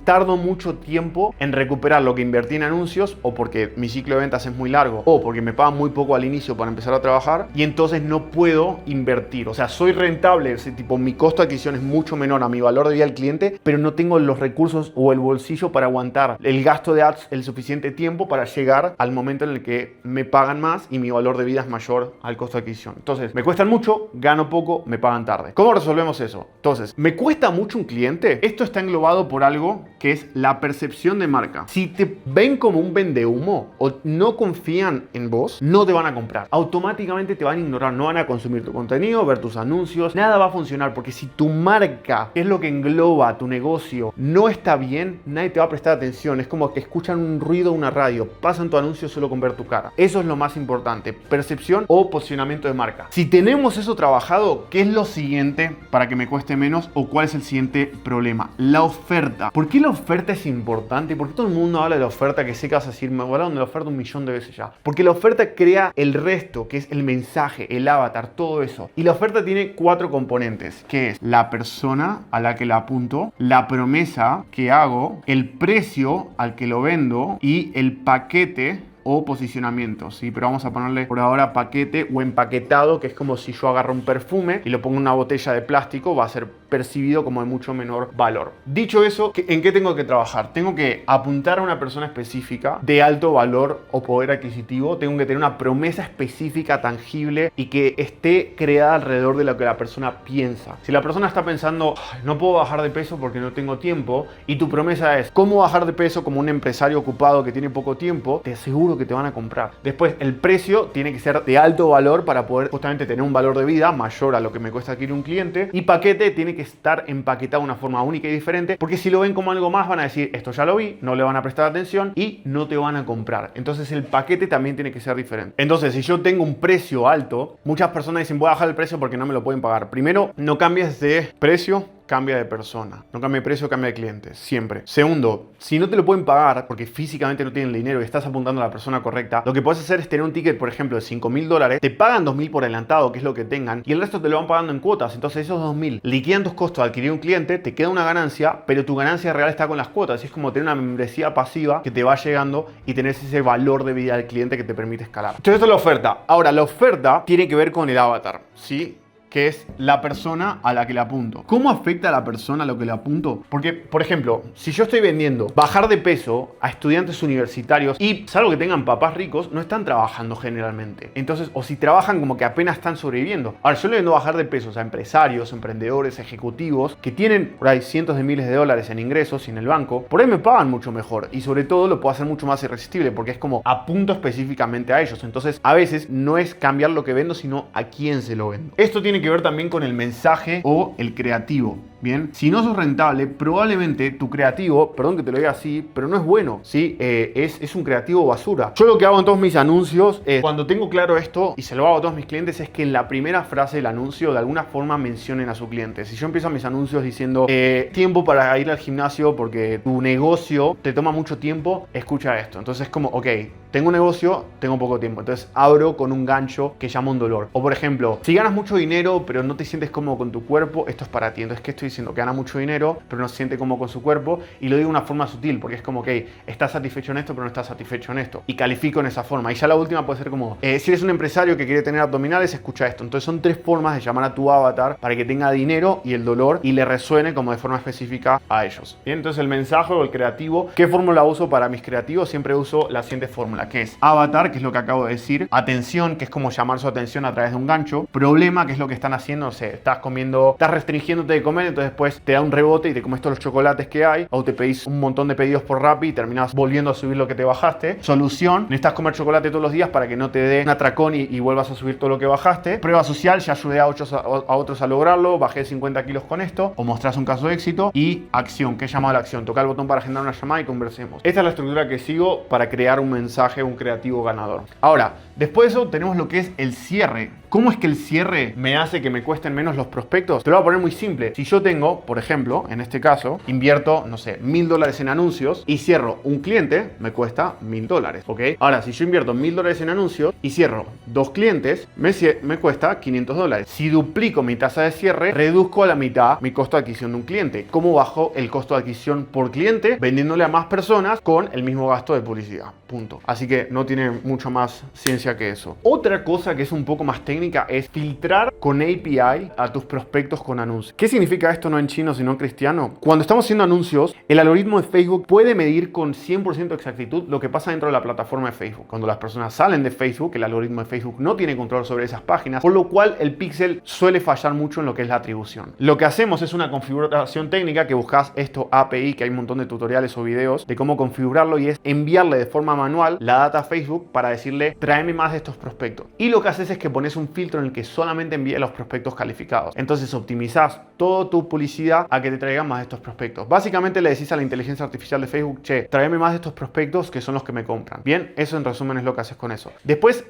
tardo mucho tiempo en recuperar lo que invertí en anuncios, o porque mi ciclo de ventas es muy largo, o porque me pagan muy poco al inicio para empezar a trabajar, y entonces no puedo invertir. O sea, soy rentable, ese tipo, mi costo de adquisición es mucho menor a mi valor de vida del cliente, pero no tengo los recursos o el bolsillo para aguantar el gasto de ads el suficiente tiempo para llegar al momento en el que me pagan más y mi valor de vida es mayor al costo de adquisición. Entonces, me cuestan mucho, gano poco, me pagan tarde. ¿Cómo resolvemos eso? Entonces, ¿me cuesta mucho un cliente? Esto está englobado por algo que es la percepción de marca. Si te ven como un vendehumo o no confían en vos, no te van a comprar. Automáticamente te van a ignorar, no van a consumir tu contenido, ver tus anuncios, nada va a funcionar, porque si tu marca, que es lo que engloba tu negocio, no está bien, nadie te va a prestar atención. Es como que escuchan un ruido, una radio, pasan tu anuncio solo con ver tu cara. Eso es lo más importante. percepción o posicionamiento de marca. Si tenemos eso trabajado, ¿qué es lo siguiente para que me cueste menos o cuál es el siguiente problema? La oferta. ¿Por qué la oferta es importante? ¿Por qué todo el mundo habla de la oferta? Que sé que vas a decir, me hablaron de la oferta 1.000.000 de veces ya. Porque la oferta crea el resto, que es el mensaje, el avatar, todo eso. Y la oferta tiene 4 componentes, que es la persona a la que la apunto, la promesa que hago, el precio al que lo vendo y el paquete o posicionamiento, ¿sí? Pero vamos a ponerle por ahora paquete o empaquetado, que es como si yo agarro un perfume y lo pongo en una botella de plástico, va a ser percibido como de mucho menor valor. Dicho eso, ¿en qué tengo que trabajar? Tengo que apuntar a una persona específica de alto valor o poder adquisitivo, tengo que tener una promesa específica, tangible y que esté creada alrededor de lo que la persona piensa. Si la persona está pensando, no puedo bajar de peso porque no tengo tiempo, y tu promesa es, ¿cómo bajar de peso como un empresario ocupado que tiene poco tiempo? Te aseguro que te van a comprar. Después, el precio tiene que ser de alto valor para poder justamente tener un valor de vida mayor a lo que me cuesta adquirir un cliente. Y paquete tiene que estar empaquetado de una forma única y diferente, porque si lo ven como algo más van a decir, esto ya lo vi, no le van a prestar atención y no te van a comprar. Entonces el paquete también tiene que ser diferente. Entonces, si yo tengo un precio alto, muchas personas dicen, voy a bajar el precio porque no me lo pueden pagar. Primero, no cambies de precio, cambia de persona. No cambia de precio, cambia de cliente. Siempre. Segundo, si no te lo pueden pagar porque físicamente no tienen el dinero y estás apuntando a la persona correcta, lo que puedes hacer es tener un ticket, por ejemplo, de $5.000. Te pagan 2.000 por adelantado, que es lo que tengan, y el resto te lo van pagando en cuotas. Entonces esos 2.000 liquidan tus costos de adquirir un cliente, te queda una ganancia, pero tu ganancia real está con las cuotas. Es como tener una membresía pasiva que te va llegando y tener ese valor de vida del cliente que te permite escalar. Entonces esto es la oferta. Ahora, la oferta tiene que ver con el avatar, ¿sí? Que es la persona a la que le apunto. ¿Cómo afecta a la persona a lo que le apunto? Porque, por ejemplo, si yo estoy vendiendo bajar de peso a estudiantes universitarios y salvo que tengan papás ricos, no están trabajando generalmente. Entonces, o si trabajan como que apenas están sobreviviendo. Ahora, yo le vendo bajar de peso a empresarios, emprendedores, ejecutivos que tienen por ahí cientos de miles de dólares en ingresos y en el banco. Por ahí me pagan mucho mejor y sobre todo lo puedo hacer mucho más irresistible porque es como apunto específicamente a ellos. Entonces, a veces no es cambiar lo que vendo, sino a quién se lo vendo. Esto tiene que ver también con el mensaje o el creativo. Bien, si no sos rentable, probablemente tu creativo, perdón que te lo diga así, pero no es bueno, ¿sí? Es un creativo basura. Yo lo que hago en todos mis anuncios es, cuando tengo claro esto, y se lo hago a todos mis clientes, es que en la primera frase del anuncio, de alguna forma mencionen a su cliente. Si yo empiezo mis anuncios diciendo, tiempo para ir al gimnasio porque tu negocio te toma mucho tiempo, escucha esto. Entonces es como, ok, tengo un negocio, tengo poco tiempo. Entonces abro con un gancho que llama un dolor. O por ejemplo, si ganas mucho dinero, pero no te sientes cómodo con tu cuerpo, esto es para ti. Entonces, ¿qué estoy diciendo? Que gana mucho dinero, pero no se siente cómodo con su cuerpo. Y lo digo de una forma sutil, porque es como, ok, estás satisfecho en esto, pero no estás satisfecho en esto. Y califico en esa forma. Y ya la última puede ser como, si eres un empresario que quiere tener abdominales, escucha esto. Entonces son 3 formas de llamar a tu avatar para que tenga dinero y el dolor y le resuene como de forma específica a ellos. Bien, entonces el mensaje o el creativo, ¿qué fórmula uso para mis creativos? Siempre uso la siguiente fórmula, que es avatar, que es lo que acabo de decir, atención, que es como llamar su atención a través de un gancho, problema, que es lo que están haciendo, o sea, estás comiendo, estás restringiéndote de comer, entonces después te da un rebote y te comes todos los chocolates que hay, o te pedís un montón de pedidos por Rappi y terminas volviendo a subir lo que te bajaste. Solución, necesitas comer chocolate todos los días para que no te dé un atracón y vuelvas a subir todo lo que bajaste. Prueba social, ya ayudé a otros a lograrlo, bajé 50 kilos con esto, o mostrás un caso de éxito. Y acción, ¿qué es llamado a la acción? Toca el botón para agendar una llamada y conversemos. Esta es la estructura que sigo para crear un mensaje, un creativo ganador. Ahora, después de eso tenemos lo que es el cierre. ¿Cómo es que el cierre me hace que me cuesten menos los prospectos? Te lo voy a poner muy simple. Si yo tengo, por ejemplo, en este caso, invierto, no sé, $1.000 en anuncios y cierro un cliente, me cuesta $1.000, ¿ok? Ahora, si yo invierto $1.000 en anuncios y cierro 2 clientes, me cuesta $500. Si duplico mi tasa de cierre, reduzco a la mitad mi costo de adquisición de un cliente. ¿Cómo bajo el costo de adquisición por cliente? Vendiéndole a más personas con el mismo gasto de publicidad. Punto. Así que no tiene mucho más ciencia que eso. Otra cosa que es un poco más técnica es filtrar con API a tus prospectos con anuncios. ¿Qué significa esto no en chino sino en cristiano? Cuando estamos haciendo anuncios, el algoritmo de Facebook puede medir con 100% de exactitud lo que pasa dentro de la plataforma de Facebook. Cuando las personas salen de Facebook, el algoritmo de Facebook no tiene control sobre esas páginas, por lo cual el píxel suele fallar mucho en lo que es la atribución. Lo que hacemos es una configuración técnica que buscas esto API, que hay un montón de tutoriales o videos de cómo configurarlo, y es enviarle de forma manual la data a Facebook para decirle tráeme más de estos prospectos. Y lo que haces es que pones un filtro en el que solamente envíe los prospectos calificados. Entonces optimizas toda tu publicidad a que te traigan más de estos prospectos. Básicamente le decís a la inteligencia artificial de Facebook, che, tráeme más de estos prospectos que son los que me compran. Bien, eso en resumen es lo que haces con eso. Después,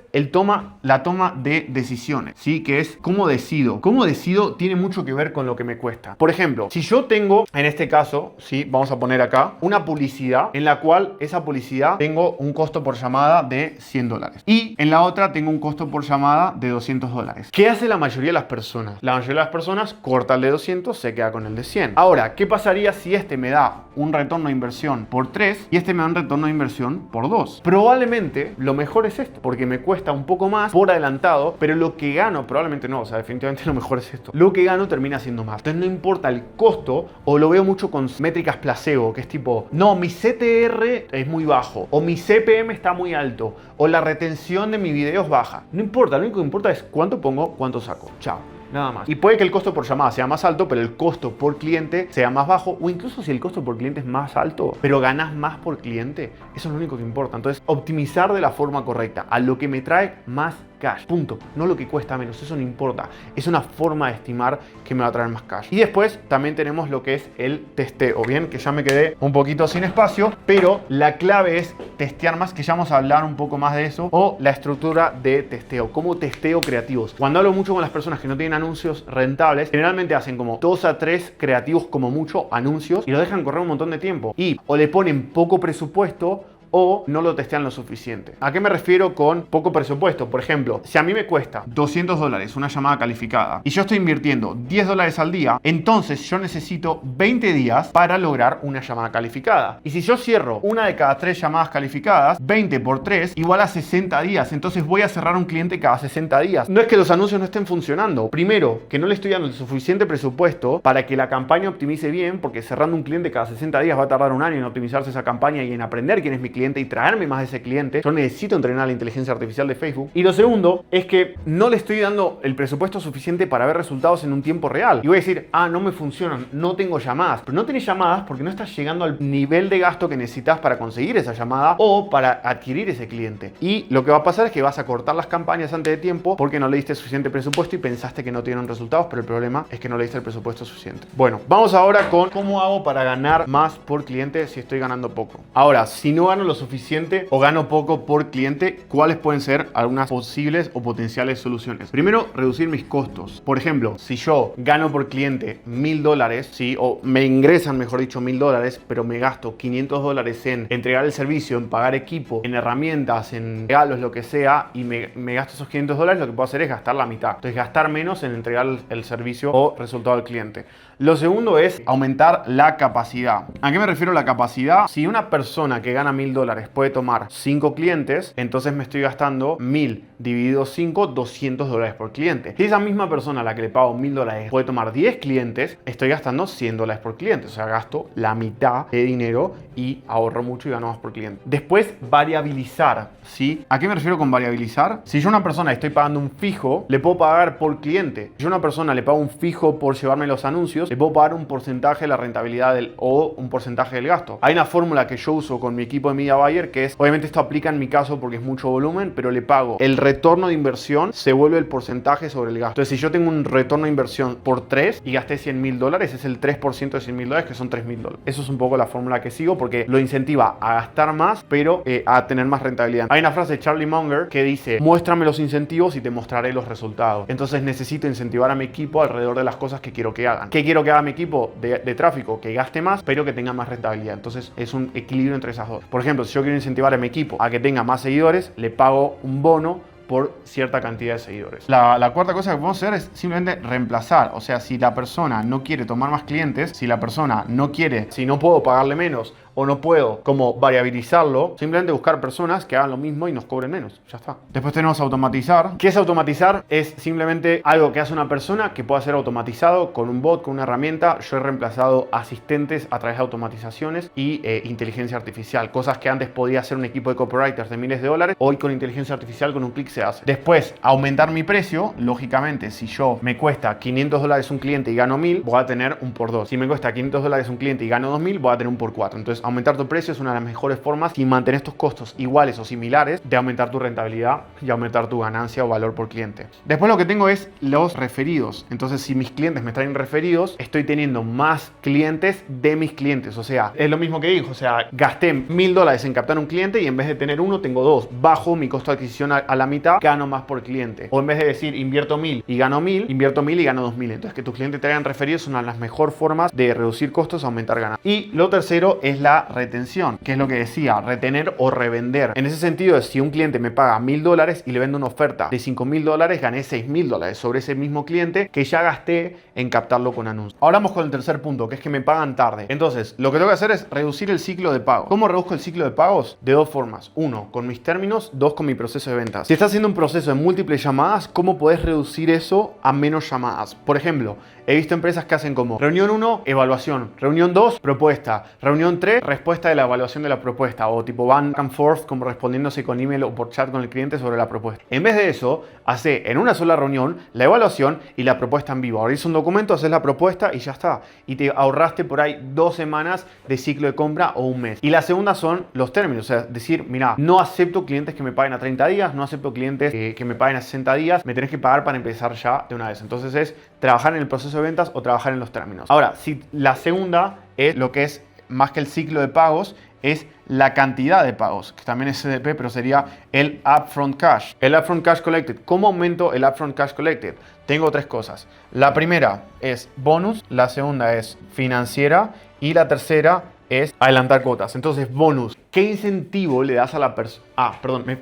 la toma de decisiones, ¿sí? Que es cómo decido. Cómo decido tiene mucho que ver con lo que me cuesta. Por ejemplo, si yo tengo, en este caso, ¿sí? Vamos a poner acá, una publicidad en la cual esa publicidad tengo un costo por llamada de $100 y en la otra tengo un costo por llamada de $200. ¿Qué hace la mayoría de las personas? La mayoría de las personas corta el de 200, se queda con el de 100. Ahora, ¿qué pasaría si este me da un retorno de inversión por 3 y este me da un retorno de inversión por 2? Probablemente lo mejor es esto, porque me cuesta un poco más por adelantado, pero lo que gano, probablemente no, o sea, definitivamente lo mejor es esto. Lo que gano termina siendo más. Entonces no importa el costo, o lo veo mucho con métricas placebo, que es tipo, no, mi CTR es muy bajo, o mi CPM está muy alto, o la retención de mi video es baja. No importa, lo único que importa es cuánto pongo, cuánto saco. Chao. Nada más. Y puede que el costo por llamada sea más alto, pero el costo por cliente sea más bajo, o incluso si el costo por cliente es más alto, pero ganas más por cliente, eso es lo único que importa. Entonces, optimizar de la forma correcta a lo que me trae más cash, punto. No lo que cuesta menos, eso no importa. Es una forma de estimar que me va a traer más cash. Y después también tenemos lo que es el testeo, bien, que ya me quedé un poquito sin espacio, pero la clave es testear más, que ya vamos a hablar un poco más de eso, o la estructura de testeo, como testeo creativos. Cuando hablo mucho con las personas que no tienen anuncios rentables, generalmente hacen como 2 a 3 creativos como mucho anuncios y lo dejan correr un montón de tiempo. Y o le ponen poco presupuesto o no lo testean lo suficiente. ¿A qué me refiero con poco presupuesto? Por ejemplo, si a mí me cuesta $200 una llamada calificada y yo estoy invirtiendo $10 al día, entonces yo necesito 20 días para lograr una llamada calificada. Y si yo cierro una de cada 3 llamadas calificadas, 20 por 3 igual a 60 días. Entonces voy a cerrar un cliente cada 60 días. No es que los anuncios no estén funcionando. Primero, que no le estoy dando el suficiente presupuesto para que la campaña optimice bien, porque cerrando un cliente cada 60 días va a tardar un año en optimizarse esa campaña y en aprender quién es mi cliente y traerme más de ese cliente. Yo necesito entrenar a la inteligencia artificial de Facebook. Y lo segundo es que no le estoy dando el presupuesto suficiente para ver resultados en un tiempo real. Y voy a decir, ah, no me funcionan, no tengo llamadas. Pero no tenés llamadas porque no estás llegando al nivel de gasto que necesitas para conseguir esa llamada o para adquirir ese cliente. Y lo que va a pasar es que vas a cortar las campañas antes de tiempo porque no le diste suficiente presupuesto y pensaste que no tienen resultados, pero el problema es que no le diste el presupuesto suficiente. Bueno, vamos ahora con cómo hago para ganar más por cliente si estoy ganando poco. Ahora, si no gano lo suficiente o gano poco por cliente, ¿cuáles pueden ser algunas posibles o potenciales soluciones? Primero, reducir mis costos. Por ejemplo, si yo gano por cliente $1000, ¿sí? O me ingresan, mejor dicho, $1000, pero me gasto $500 en entregar el servicio, en pagar equipo, en herramientas, en regalos, lo que sea, y me gasto esos $500, lo que puedo hacer es gastar la mitad. Entonces, gastar menos en entregar el servicio o resultado al cliente. Lo segundo es aumentar la capacidad. ¿A qué me refiero a la capacidad? Si una persona que gana $1000 puede tomar 5 clientes, entonces me estoy gastando 1000 dividido 5, $200 por cliente. Si esa misma persona a la que le pago $1000 puede tomar 10 clientes, estoy gastando $100 por cliente. O sea, gasto la mitad de dinero y ahorro mucho y gano más por cliente. Después, variabilizar, ¿sí? ¿A qué me refiero con variabilizar? Si yo a una persona estoy pagando un fijo, le puedo pagar por cliente. Si yo a una persona le pago un fijo por llevarme los anuncios, le puedo pagar un porcentaje de la rentabilidad o un porcentaje del gasto. Hay una fórmula que yo uso con mi equipo de Media Buyer que es, obviamente esto aplica en mi caso porque es mucho volumen, pero le pago el retorno de inversión, se vuelve el porcentaje sobre el gasto. Entonces, si yo tengo un retorno de inversión por 3 y gasté $100.000, es el 3% de $100.000, que son $3.000. Eso es un poco la fórmula que sigo porque lo incentiva a gastar más, pero a tener más rentabilidad. Hay una frase de Charlie Munger que dice, muéstrame los incentivos y te mostraré los resultados. Entonces, necesito incentivar a mi equipo alrededor de las cosas que quiero que hagan. ¿Qué quiero que haga mi equipo de tráfico? Que gaste más, pero que tenga más rentabilidad. Entonces, es un equilibrio entre esas dos. Por ejemplo, si yo quiero incentivar a mi equipo a que tenga más seguidores, le pago un bono por cierta cantidad de seguidores. La cuarta cosa que podemos hacer es simplemente reemplazar. O sea, si la persona no quiere tomar más clientes, si la persona no quiere, si no puedo pagarle menos o no puedo como variabilizarlo, simplemente buscar personas que hagan lo mismo y nos cobren menos. Ya está. Después tenemos automatizar. ¿Qué es automatizar? Es simplemente algo que hace una persona que pueda ser automatizado con un bot, con una herramienta. Yo he reemplazado asistentes a través de automatizaciones y inteligencia artificial. Cosas que antes podía hacer un equipo de copywriters de miles de dólares, hoy con inteligencia artificial con un clic se hace. Después, aumentar mi precio. Lógicamente, si yo me cuesta $500 un cliente y gano 1000, voy a tener un por 2. Si me cuesta $500 un cliente y gano 2000, voy a tener un por 4. Entonces, Aumentar tu precio es una de las mejores formas, si mantienes tus costos iguales o similares, de aumentar tu rentabilidad y aumentar tu ganancia o valor por cliente. Después lo que tengo es los referidos. Entonces, si mis clientes me traen referidos, estoy teniendo más clientes de mis clientes. O sea, es lo mismo que dijo. O sea, gasté $1000 en captar un cliente y en vez de tener uno, tengo dos. Bajo mi costo de adquisición a la mitad, gano más por cliente. O en vez de decir invierto 1000 y gano 1000, invierto 1000 y gano 2000. Entonces, que tus clientes te hagan referidos es una de las mejores formas de reducir costos, aumentar ganancias. Y lo tercero es la retención, que es lo que decía, retener o revender. En ese sentido, si un cliente me paga $1000 y le vendo una oferta de $5000, gané $6000 sobre ese mismo cliente que ya gasté en captarlo con anuncios. Ahora vamos con el tercer punto, que es que me pagan tarde. Entonces, lo que tengo que hacer es reducir el ciclo de pago. ¿Cómo reduzco el ciclo de pagos? De dos formas. Uno, con mis términos. Dos, con mi proceso de ventas. Si estás haciendo un proceso de múltiples llamadas, ¿cómo podés reducir eso a menos llamadas? Por ejemplo, he visto empresas que hacen como reunión 1, evaluación. Reunión 2, propuesta. Reunión 3, respuesta de la evaluación de la propuesta. O tipo back and forth, como respondiéndose con email o por chat con el cliente sobre la propuesta. En vez de eso, hace en una sola reunión la evaluación y la propuesta en vivo. Abrís un documento, haces la propuesta y ya está. Y te ahorraste por ahí 2 semanas de ciclo de compra o un mes. Y la segunda son los términos. O sea, decir, mira, no acepto clientes que me paguen a 30 días, no acepto clientes que me paguen a 60 días. Me tenés que pagar para empezar ya de una vez. Entonces es trabajar en el proceso de ventas o trabajar en los términos. Ahora, si la segunda es lo que es más que el ciclo de pagos, es la cantidad de pagos, que también es CDP, pero sería el Upfront Cash. El Upfront Cash Collected. ¿Cómo aumento el Upfront Cash Collected? Tengo 3 cosas. La primera es bonus, la segunda es financiera y la tercera es adelantar cuotas. Entonces, bonus. ¿Qué incentivo le das a la persona?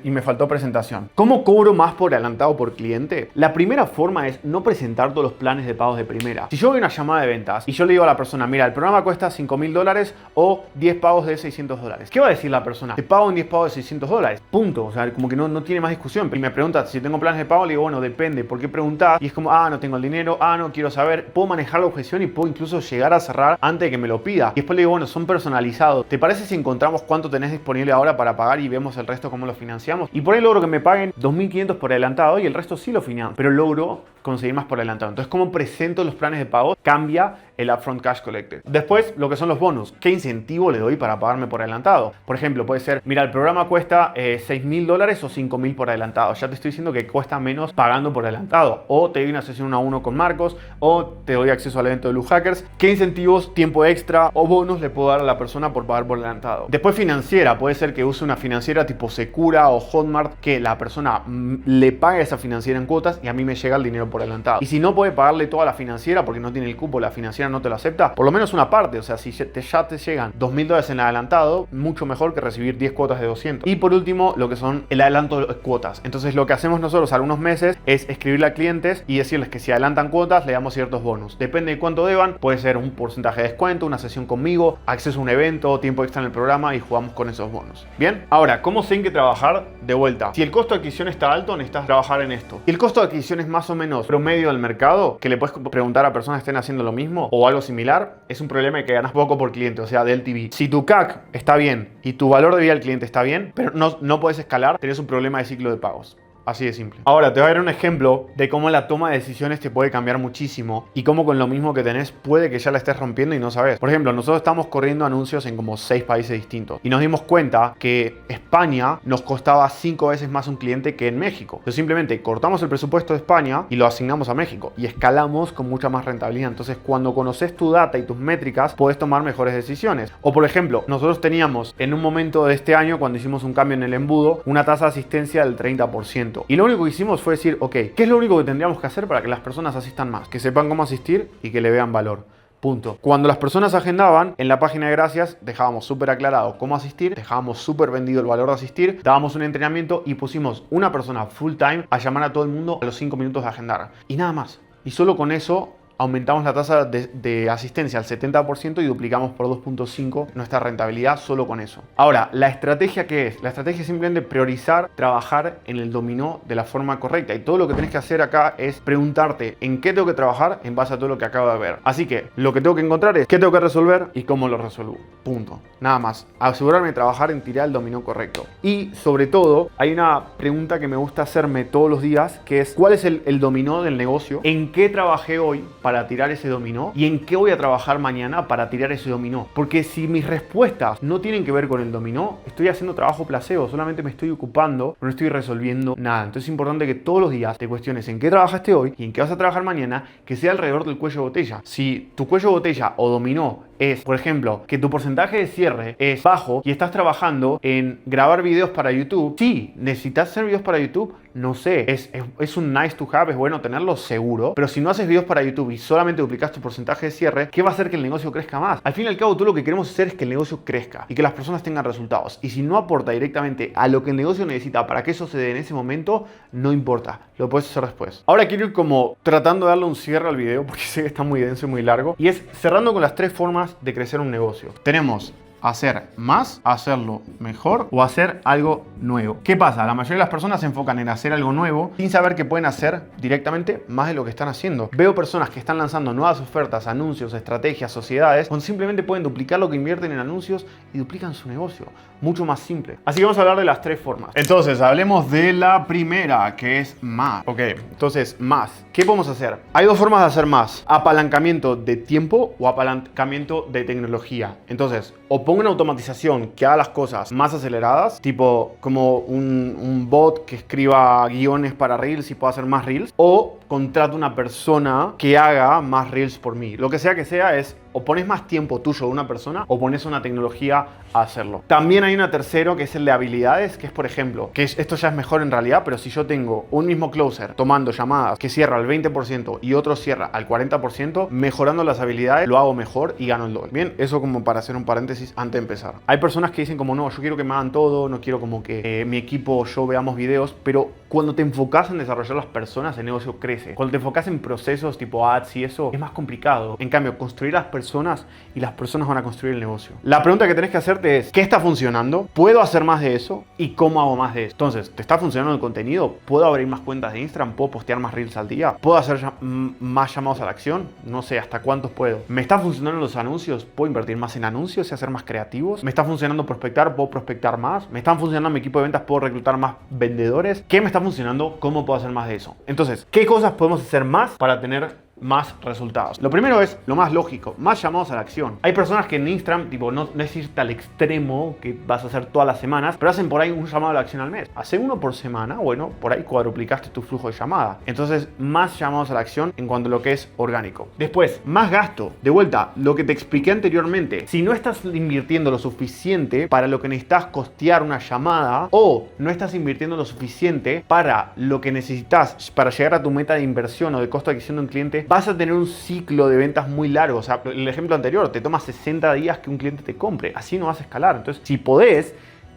Y me faltó presentación. ¿Cómo cobro más por adelantado por cliente? La primera forma es no presentar todos los planes de pagos de primera. Si yo voy a una llamada de ventas y yo le digo a la persona, mira, el programa cuesta $5000 o 10 pagos de $600. ¿Qué va a decir la persona? Te pago en 10 pagos de $600. Punto. O sea, como que no tiene más discusión. Y me pregunta si tengo planes de pago, le digo, bueno, depende. ¿Por qué preguntar? Y es como, no tengo el dinero, no quiero saber. Puedo manejar la objeción y puedo incluso llegar a cerrar antes de que me lo pida. Y después le digo, bueno, son personalizados. ¿Te parece si encontramos cuánto tenés disponible ahora para pagar y vemos el resto cómo lo financiamos? Y por ahí logro que me paguen 2500 por adelantado y el resto sí lo financio, pero logro conseguir más por adelantado. Entonces, cómo presento los planes de pago cambia el Upfront Cash Collected. Después, lo que son los bonus. ¿Qué incentivo le doy para pagarme por adelantado? Por ejemplo, puede ser, mira, el programa cuesta $6000 o 5000 por adelantado. Ya te estoy diciendo que cuesta menos pagando por adelantado. O te doy una sesión 1 a 1 con Marcos, o te doy acceso al evento de Blue Hackers. ¿Qué incentivos, tiempo extra o bonus le puedo dar a la persona por pagar por adelantado? Después, financiera. Puede ser que use una financiera tipo Secura o Hotmart, que la persona le pague a esa financiera en cuotas y a mí me llega el dinero por adelantado. Y si no puede pagarle toda la financiera porque no tiene el cupo, la financiera no te lo acepta, por lo menos una parte. O sea, si ya te llegan $2000 en adelantado, mucho mejor que recibir 10 cuotas de 200. Y por último, lo que son el adelanto de cuotas. Entonces, lo que hacemos nosotros algunos meses es escribirle a clientes y decirles que si adelantan cuotas, le damos ciertos bonus. Depende de cuánto deban, puede ser un porcentaje de descuento, una sesión conmigo, acceso a un evento, tiempo extra en el programa y jugamos con esos bonos. Bien, ahora, ¿cómo sé en qué trabajar? De vuelta, si el costo de adquisición está alto, necesitas trabajar en esto. Si el costo de adquisición es más o menos promedio del mercado, que le puedes preguntar a personas que estén haciendo lo mismo o algo similar, es un problema de que ganas poco por cliente, o sea, de LTV. Si tu CAC está bien y tu valor de vida al cliente está bien, pero no puedes escalar, tenés un problema de ciclo de pagos. Así de simple. Ahora te voy a dar un ejemplo de cómo la toma de decisiones te puede cambiar muchísimo y cómo con lo mismo que tenés puede que ya la estés rompiendo y no sabes. Por ejemplo, nosotros estamos corriendo anuncios en como 6 países distintos y nos dimos cuenta que España nos costaba 5 veces más un cliente que en México. Entonces simplemente cortamos el presupuesto de España y lo asignamos a México y escalamos con mucha más rentabilidad. Entonces, cuando conoces tu data y tus métricas, puedes tomar mejores decisiones. O por ejemplo, nosotros teníamos en un momento de este año, cuando hicimos un cambio en el embudo, una tasa de asistencia del 30%. Y lo único que hicimos fue decir, ok, ¿qué es lo único que tendríamos que hacer para que las personas asistan más? Que sepan cómo asistir y que le vean valor. Punto. Cuando las personas agendaban, en la página de gracias dejábamos súper aclarado cómo asistir, dejábamos súper vendido el valor de asistir, dábamos un entrenamiento y pusimos una persona full time a llamar a todo el mundo a los 5 minutos de agendar. Y nada más. Y solo con eso aumentamos la tasa de asistencia al 70% y duplicamos por 2.5 nuestra rentabilidad solo con eso. Ahora, ¿la estrategia qué es? La estrategia es simplemente priorizar, trabajar en el dominó de la forma correcta. Y todo lo que tenés que hacer acá es preguntarte en qué tengo que trabajar en base a todo lo que acabo de ver. Así que lo que tengo que encontrar es qué tengo que resolver y cómo lo resuelvo. Punto. Nada más. Asegurarme de trabajar en tirar el dominó correcto. Y sobre todo, hay una pregunta que me gusta hacerme todos los días, que es ¿cuál es el dominó del negocio? ¿En qué trabajé hoy para tirar ese dominó? ¿Y en qué voy a trabajar mañana para tirar ese dominó? Porque si mis respuestas no tienen que ver con el dominó, estoy haciendo trabajo placebo, solamente me estoy ocupando, no estoy resolviendo nada. Entonces es importante que todos los días te cuestiones en qué trabajaste hoy y en qué vas a trabajar mañana, que sea alrededor del cuello de botella. Si tu cuello de botella o dominó es, por ejemplo, que tu porcentaje de cierre es bajo y estás trabajando en grabar videos para YouTube, sí, necesitas hacer videos para YouTube, no sé, es un nice to have, es bueno tenerlo seguro, pero si no haces videos para YouTube y solamente duplicas tu porcentaje de cierre, ¿qué va a hacer que el negocio crezca más? Al fin y al cabo, tú lo que queremos hacer es que el negocio crezca y que las personas tengan resultados. Y si no aporta directamente a lo que el negocio necesita para que eso se dé en ese momento, no importa, lo puedes hacer después. Ahora quiero ir como tratando de darle un cierre al video porque sé que está muy denso y muy largo, y es cerrando con las 3 formas de crecer un negocio. Tenemos hacer más, hacerlo mejor o hacer algo nuevo. ¿Qué pasa? La mayoría de las personas se enfocan en hacer algo nuevo sin saber que pueden hacer directamente más de lo que están haciendo. Veo personas que están lanzando nuevas ofertas, anuncios, estrategias, sociedades, donde simplemente pueden duplicar lo que invierten en anuncios y duplican su negocio. Mucho más simple. Así que vamos a hablar de las 3 formas. Entonces, hablemos de la primera, que es más. Ok, entonces, más. ¿Qué podemos hacer? Hay 2 formas de hacer más. Apalancamiento de tiempo o apalancamiento de tecnología. Entonces, o pongo una automatización que haga las cosas más aceleradas, tipo como un bot que escriba guiones para Reels y pueda hacer más Reels, o contrato una persona que haga más Reels por mí. Lo que sea es o pones más tiempo tuyo de una persona o pones una tecnología a hacerlo. También hay una tercero que es el de habilidades, que es, por ejemplo, esto ya es mejor en realidad, pero si yo tengo un mismo closer tomando llamadas que cierra al 20% y otro cierra al 40%, mejorando las habilidades lo hago mejor y gano el doble. Bien, eso como para hacer un paréntesis antes de empezar. Hay personas que dicen como no, yo quiero que me hagan todo, no quiero como que mi equipo yo veamos videos, pero cuando te enfocas en desarrollar las personas, el negocio crece. Cuando te enfocas en procesos tipo ads y eso, es más complicado. En cambio, construir las personas y las personas van a construir el negocio. La pregunta que tenés que hacerte es, ¿qué está funcionando? ¿Puedo hacer más de eso? ¿Y cómo hago más de eso? Entonces, ¿te está funcionando el contenido? ¿Puedo abrir más cuentas de Instagram? ¿Puedo postear más Reels al día? ¿Puedo hacer más llamados a la acción? No sé, ¿hasta cuántos puedo? ¿Me está funcionando los anuncios? ¿Puedo invertir más en anuncios y hacer más creativos? ¿Me está funcionando prospectar? ¿Puedo prospectar más? ¿Me están funcionando mi equipo de ventas? ¿Puedo reclutar más vendedores? ¿Qué me está funcionando? ¿Cómo puedo hacer más de eso? Entonces, ¿qué cosas podemos hacer más para tener más resultados? Lo primero es lo más lógico, más llamados a la acción. Hay personas que en Instagram, tipo, no es irte al extremo que vas a hacer todas las semanas, pero hacen por ahí un llamado a la acción al mes. Hace uno por semana, bueno, por ahí cuadruplicaste tu flujo de llamada. Entonces, más llamados a la acción en cuanto a lo que es orgánico. Después, más gasto. De vuelta, lo que te expliqué anteriormente. Si no estás invirtiendo lo suficiente para lo que necesitas costear una llamada o no estás invirtiendo lo suficiente para lo que necesitas para llegar a tu meta de inversión o de costo de adquisición de un cliente, vas a tener un ciclo de ventas muy largo. O sea, el ejemplo anterior, te toma 60 días que un cliente te compre. Así no vas a escalar. Entonces, si podés,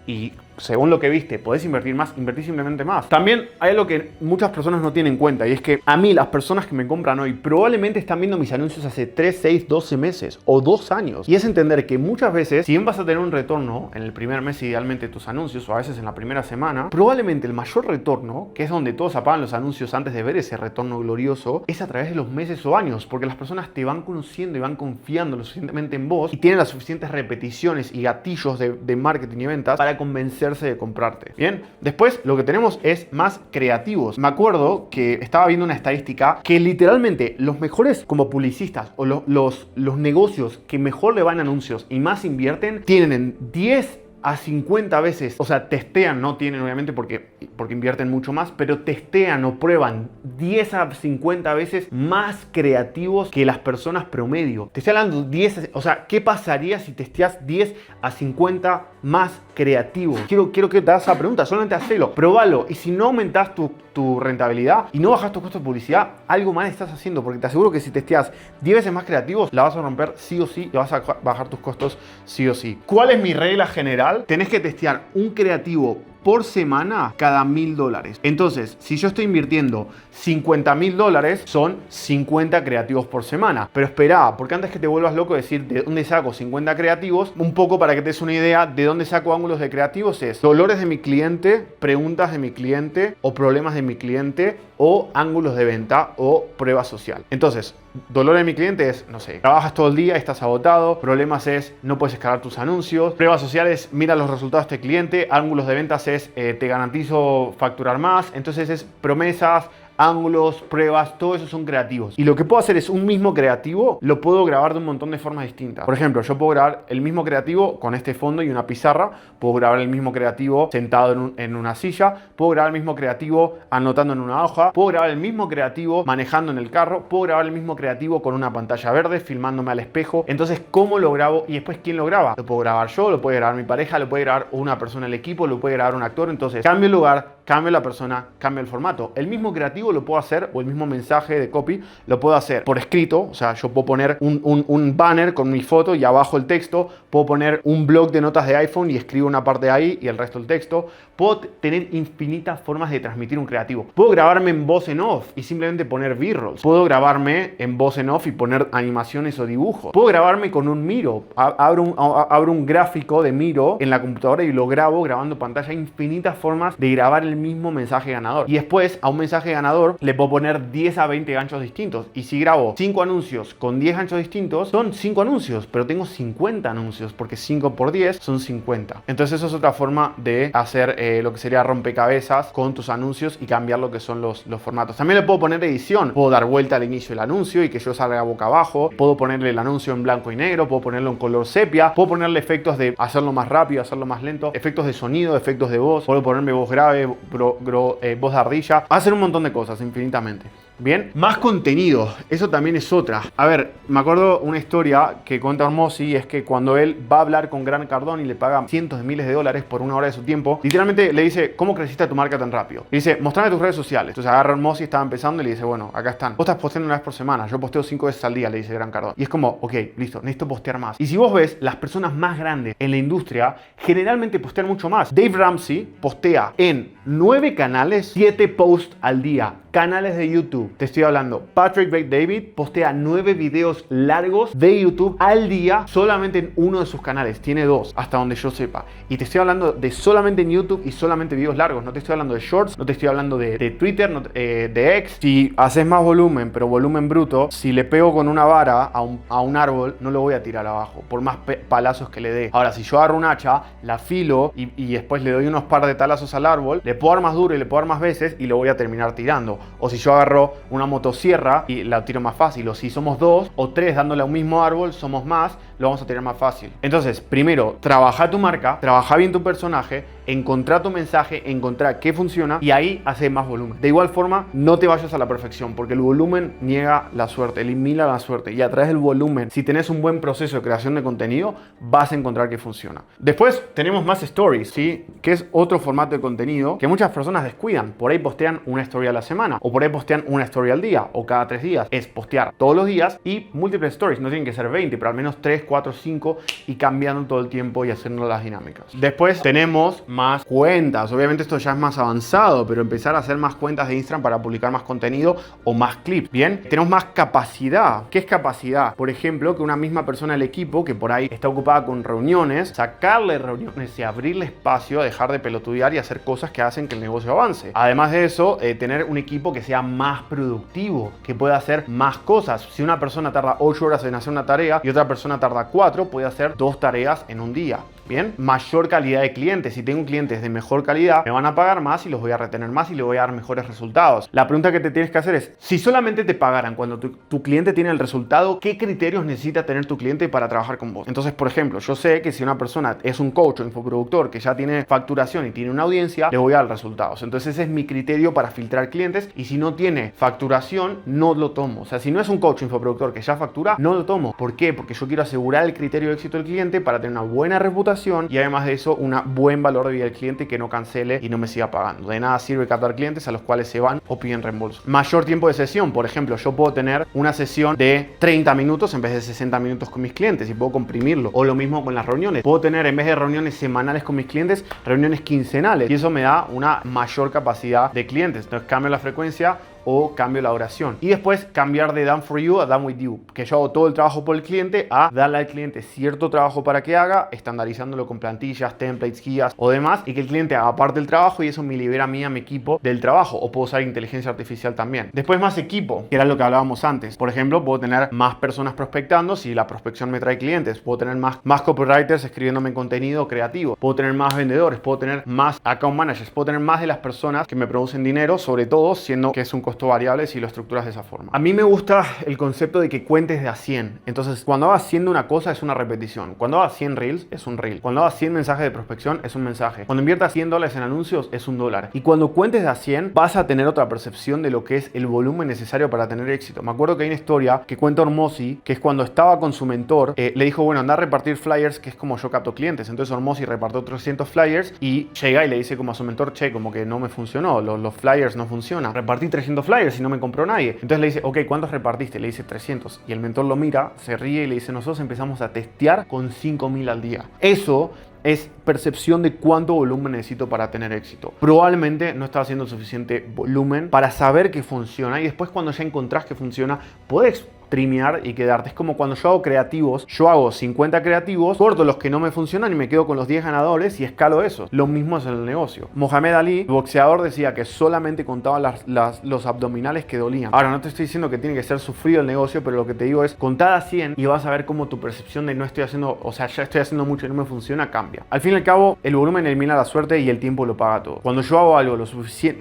y según lo que viste, podés invertir más, invertir simplemente más. También hay algo que muchas personas no tienen en cuenta, y es que a mí las personas que me compran hoy probablemente están viendo mis anuncios hace 3, 6, 12 meses o 2 años. Y es entender que muchas veces, si bien vas a tener un retorno en el primer mes idealmente de tus anuncios, o a veces en la primera semana, probablemente el mayor retorno, que es donde todos apagan los anuncios antes de ver ese retorno glorioso, es a través de los meses o años, porque las personas te van conociendo y van confiando lo suficientemente en vos y tienen las suficientes repeticiones y gatillos de marketing y ventas para convencer de comprarte. Bien, después lo que tenemos es más creativos. Me acuerdo que estaba viendo una estadística que literalmente los mejores como publicistas o los negocios que mejor le van a anuncios y más invierten tienen en 10 a 50 veces, o sea, testean, no tienen obviamente porque invierten mucho más, pero testean o prueban 10 a 50 veces más creativos que las personas promedio. Te estoy hablando 10, o sea, ¿qué pasaría si testeas 10 a 50 más creativos? Quiero que te hagas esa pregunta, solamente hacelo, probalo, y si no aumentas tu rentabilidad y no bajas tu costo de publicidad, algo mal estás haciendo, porque te aseguro que si testeas 10 veces más creativos, la vas a romper sí o sí y vas a bajar tus costos sí o sí. ¿Cuál es mi regla general? Tenés que testear un creativo por semana cada $1000. Entonces, si yo estoy invirtiendo $50.000, son 50 creativos por semana. Pero espera, porque antes que te vuelvas loco decir de dónde saco 50 creativos, un poco para que te des una idea de dónde saco ángulos de creativos es dolores de mi cliente, preguntas de mi cliente o problemas de mi cliente o ángulos de venta o prueba social. Entonces, dolor de mi cliente es, no sé, trabajas todo el día, estás agotado. Problemas es, no puedes escalar tus anuncios. Pruebas sociales, mira los resultados de este cliente. Ángulos de ventas es, te garantizo facturar más. Entonces es promesas, ángulos, pruebas, todo eso son creativos. Y lo que puedo hacer es un mismo creativo, lo puedo grabar de un montón de formas distintas. Por ejemplo, yo puedo grabar el mismo creativo con este fondo y una pizarra, puedo grabar el mismo creativo sentado en una silla, puedo grabar el mismo creativo anotando en una hoja, puedo grabar el mismo creativo manejando en el carro, puedo grabar el mismo creativo con una pantalla verde, filmándome al espejo. Entonces, ¿cómo lo grabo? Y después, ¿quién lo graba? Lo puedo grabar yo, lo puede grabar mi pareja, lo puede grabar una persona del equipo, lo puede grabar un actor. Entonces, cambio el lugar, cambio la persona, cambio el formato. El mismo creativo lo puedo hacer, o el mismo mensaje de copy, lo puedo hacer por escrito. O sea, yo puedo poner un banner con mi foto y abajo el texto. Puedo poner un blog de notas de iPhone y escribo una parte ahí y el resto el texto. Puedo tener infinitas formas de transmitir un creativo. Puedo grabarme en voz en off y simplemente poner B-rolls. Puedo grabarme en voz en off y poner animaciones o dibujos. Puedo grabarme con un Miro. Abro un gráfico de Miro en la computadora y lo grabo grabando pantalla. Infinitas formas de grabar el mismo mensaje ganador. Y después a un mensaje ganador le puedo poner 10 a 20 ganchos distintos. Y si grabo 5 anuncios con 10 ganchos distintos, son 5 anuncios, pero tengo 50 anuncios porque 5 por 10 son 50. Entonces eso es otra forma de hacer lo que sería rompecabezas con tus anuncios y cambiar lo que son los formatos. También le puedo poner edición. Puedo dar vuelta al inicio del anuncio y que yo salga boca abajo. Puedo ponerle el anuncio en blanco y negro. Puedo ponerlo en color sepia. Puedo ponerle efectos de hacerlo más rápido, hacerlo más lento. Efectos de sonido, efectos de voz. Puedo ponerme voz grave, voz de ardilla. Hacer un montón de cosas infinitamente. Bien, más contenido, eso también es otra. A ver, me acuerdo una historia que cuenta Hormozi, es que cuando él va a hablar con Grant Cardone y le paga cientos de miles de dólares por una hora de su tiempo, literalmente le dice, ¿cómo creciste tu marca tan rápido? Le dice, mostrame tus redes sociales. Entonces agarra Hormozi, estaba empezando y le dice, bueno, acá están. Vos estás posteando una vez por semana, yo posteo 5 veces al día, le dice Grant Cardone. Y es como, ok, listo, necesito postear más. Y si vos ves, las personas más grandes en la industria generalmente postean mucho más. Dave Ramsey postea en 9 canales, 7 posts al día. Canales de YouTube, te estoy hablando. Patrick Bet-David postea 9 videos largos de YouTube al día solamente en uno de sus canales. Tiene 2, hasta donde yo sepa. Y te estoy hablando de solamente en YouTube y solamente videos largos. No te estoy hablando de Shorts, no te estoy hablando de Twitter, de X. Si haces más volumen, pero volumen bruto, si le pego con una vara a un árbol, no lo voy a tirar abajo, por más palazos que le dé. Ahora, si yo agarro un hacha, la filo y después le doy unos par de talazos al árbol, le puedo dar más duro y le puedo dar más veces y lo voy a terminar tirando. O si yo agarro una motosierra y la tiro más fácil. O si somos 2 o 3 dándole a un mismo árbol, somos más, lo vamos a tirar más fácil. Entonces, primero, trabaja tu marca, trabaja bien tu personaje, encontrá tu mensaje, encontrá qué funciona y ahí hace más volumen. De igual forma, no te vayas a la perfección porque el volumen niega la suerte, elimina la suerte. Y a través del volumen, si tenés un buen proceso de creación de contenido, vas a encontrar que funciona. Después tenemos más stories, ¿sí? Que es otro formato de contenido que muchas personas descuidan. Por ahí postean una story a la semana o por ahí postean una story al día o cada 3 días. Es postear todos los días y múltiples stories. No tienen que ser 20, pero al menos 3, 4, 5 y cambiando todo el tiempo y haciendo las dinámicas. Después tenemos más cuentas. Obviamente esto ya es más avanzado, pero empezar a hacer más cuentas de Instagram para publicar más contenido o más clips. Bien, tenemos más capacidad. ¿Qué es capacidad? Por ejemplo, que una misma persona del equipo que por ahí está ocupada con reuniones, sacarle reuniones y abrirle espacio, dejar de pelotudear y hacer cosas que hacen que el negocio avance. Además de eso, tener un equipo que sea más productivo, que pueda hacer más cosas. Si una persona tarda 8 horas en hacer una tarea y otra persona tarda 4, puede hacer 2 tareas en un día. Bien, mayor calidad de clientes. Si tengo clientes de mejor calidad, me van a pagar más y los voy a retener más y les voy a dar mejores resultados. La pregunta que te tienes que hacer es, si solamente te pagaran cuando tu cliente tiene el resultado, ¿qué criterios necesita tener tu cliente para trabajar con vos? Entonces, por ejemplo, yo sé que si una persona es un coach o infoproductor que ya tiene facturación y tiene una audiencia, le voy a dar resultados. Entonces, ese es mi criterio para filtrar clientes y si no tiene facturación, no lo tomo. O sea, si no es un coach o infoproductor que ya factura, no lo tomo. ¿Por qué? Porque yo quiero asegurar el criterio de éxito del cliente para tener una buena reputación y además de eso un buen valor de vida del cliente que no cancele y no me siga pagando. De nada sirve captar clientes a los cuales se van o piden reembolso. Mayor tiempo de sesión, por ejemplo, yo puedo tener una sesión de 30 minutos en vez de 60 minutos con mis clientes y puedo comprimirlo. O lo mismo con las reuniones. Puedo tener en vez de reuniones semanales con mis clientes, reuniones quincenales y eso me da una mayor capacidad de clientes. Entonces cambio la frecuencia o cambio la oración. Y después cambiar de done for you a done with you. Que yo hago todo el trabajo por el cliente a darle al cliente cierto trabajo para que haga, estandarizando manejándolo con plantillas, templates, guías o demás, y que el cliente haga parte del trabajo y eso me libera a mí, a mi equipo del trabajo. O puedo usar inteligencia artificial también. Después más equipo, que era lo que hablábamos antes. Por ejemplo, puedo tener más personas prospectando si la prospección me trae clientes. Puedo tener más copywriters escribiéndome contenido creativo. Puedo tener más vendedores. Puedo tener más account managers. Puedo tener más de las personas que me producen dinero, sobre todo siendo que es un costo variable si lo estructuras de esa forma. A mí me gusta el concepto de que cuentes de a 100. Entonces, cuando hagas 100 de una cosa es una repetición. Cuando hagas 100 reels es un reel. Cuando hagas 100 mensajes de prospección es un mensaje. Cuando inviertas $100 en anuncios es $1. Y cuando cuentes de a 100 vas a tener otra percepción de lo que es el volumen necesario para tener éxito. Me acuerdo que hay una historia que cuenta Hormozi, que es cuando estaba con su mentor, le dijo, bueno, anda a repartir flyers, que es como yo capto clientes. Entonces Hormozi repartió 300 flyers y llega y le dice como a su mentor, che, como que no me funcionó, los flyers no funcionan. Repartí 300 flyers y no me compró nadie. Entonces le dice, ok, ¿cuántos repartiste? Le dice 300. Y el mentor lo mira, se ríe y le dice, nosotros empezamos a testear con 5.000 al día. Eso es percepción de cuánto volumen necesito para tener éxito. Probablemente no estás haciendo suficiente volumen para saber que funciona y después cuando ya encontrás que funciona, puedes streamear y quedarte. Es como cuando yo hago creativos, yo hago 50 creativos, corto los que no me funcionan y me quedo con los 10 ganadores y escalo eso. Lo mismo es en el negocio. Mohamed Ali, el boxeador, decía que solamente contaba los abdominales que dolían. Ahora, no te estoy diciendo que tiene que ser sufrido el negocio, pero lo que te digo es contad a 100 y vas a ver cómo tu percepción de no estoy haciendo, o sea, ya estoy haciendo mucho y no me funciona, cambia. Al fin y al cabo, el volumen elimina la suerte y el tiempo lo paga todo. Cuando yo hago algo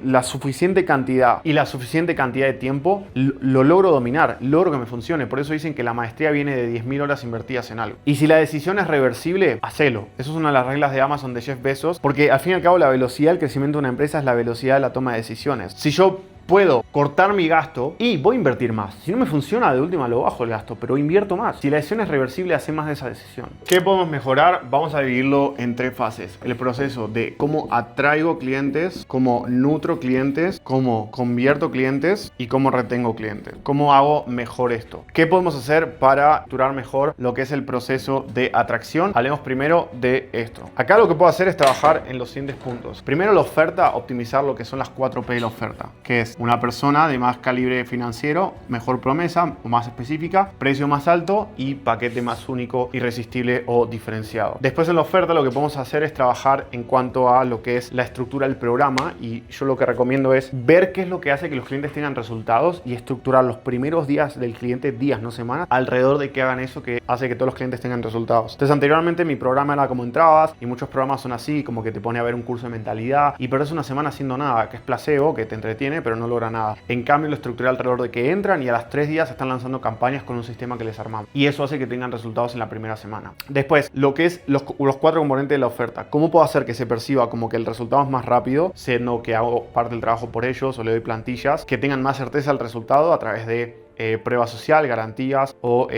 la suficiente cantidad y la suficiente cantidad de tiempo, lo logro dominar, logro que me funcione. Por eso dicen que la maestría viene de 10.000 horas invertidas en algo. Y si la decisión es reversible, hacelo. Eso es una de las reglas de Amazon de Jeff Bezos, porque al fin y al cabo la velocidad del crecimiento de una empresa es la velocidad de la toma de decisiones. Si yo puedo cortar mi gasto y voy a invertir más. Si no me funciona, de última lo bajo el gasto, pero invierto más. Si la decisión es reversible, hace más de esa decisión. ¿Qué podemos mejorar? Vamos a dividirlo en 3 fases. El proceso de cómo atraigo clientes, cómo nutro clientes, cómo convierto clientes y cómo retengo clientes. ¿Cómo hago mejor esto? ¿Qué podemos hacer para estructurar mejor lo que es el proceso de atracción? Hablemos primero de esto. Acá lo que puedo hacer es trabajar en los siguientes puntos. Primero, la oferta, optimizar lo que son las 4 P de la oferta, que es una persona de más calibre financiero, mejor promesa o más específica, precio más alto y paquete más único, irresistible o diferenciado. Después en la oferta lo que podemos hacer es trabajar en cuanto a lo que es la estructura del programa y yo lo que recomiendo es ver qué es lo que hace que los clientes tengan resultados y estructurar los primeros días del cliente, días no semanas, alrededor de que hagan eso que hace que todos los clientes tengan resultados. Entonces anteriormente mi programa era como entrabas y muchos programas son así, como que te pone a ver un curso de mentalidad y perdés una semana haciendo nada, que es placebo, que te entretiene pero no logra nada. En cambio lo estructuré alrededor de que entran y a las 3 días están lanzando campañas con un sistema que les armamos y eso hace que tengan resultados en la primera semana. Después, lo que es los 4 componentes de la oferta. ¿Cómo puedo hacer que se perciba como que el resultado es más rápido, siendo que hago parte del trabajo por ellos o le doy plantillas, que tengan más certeza del resultado a través de prueba social, garantías o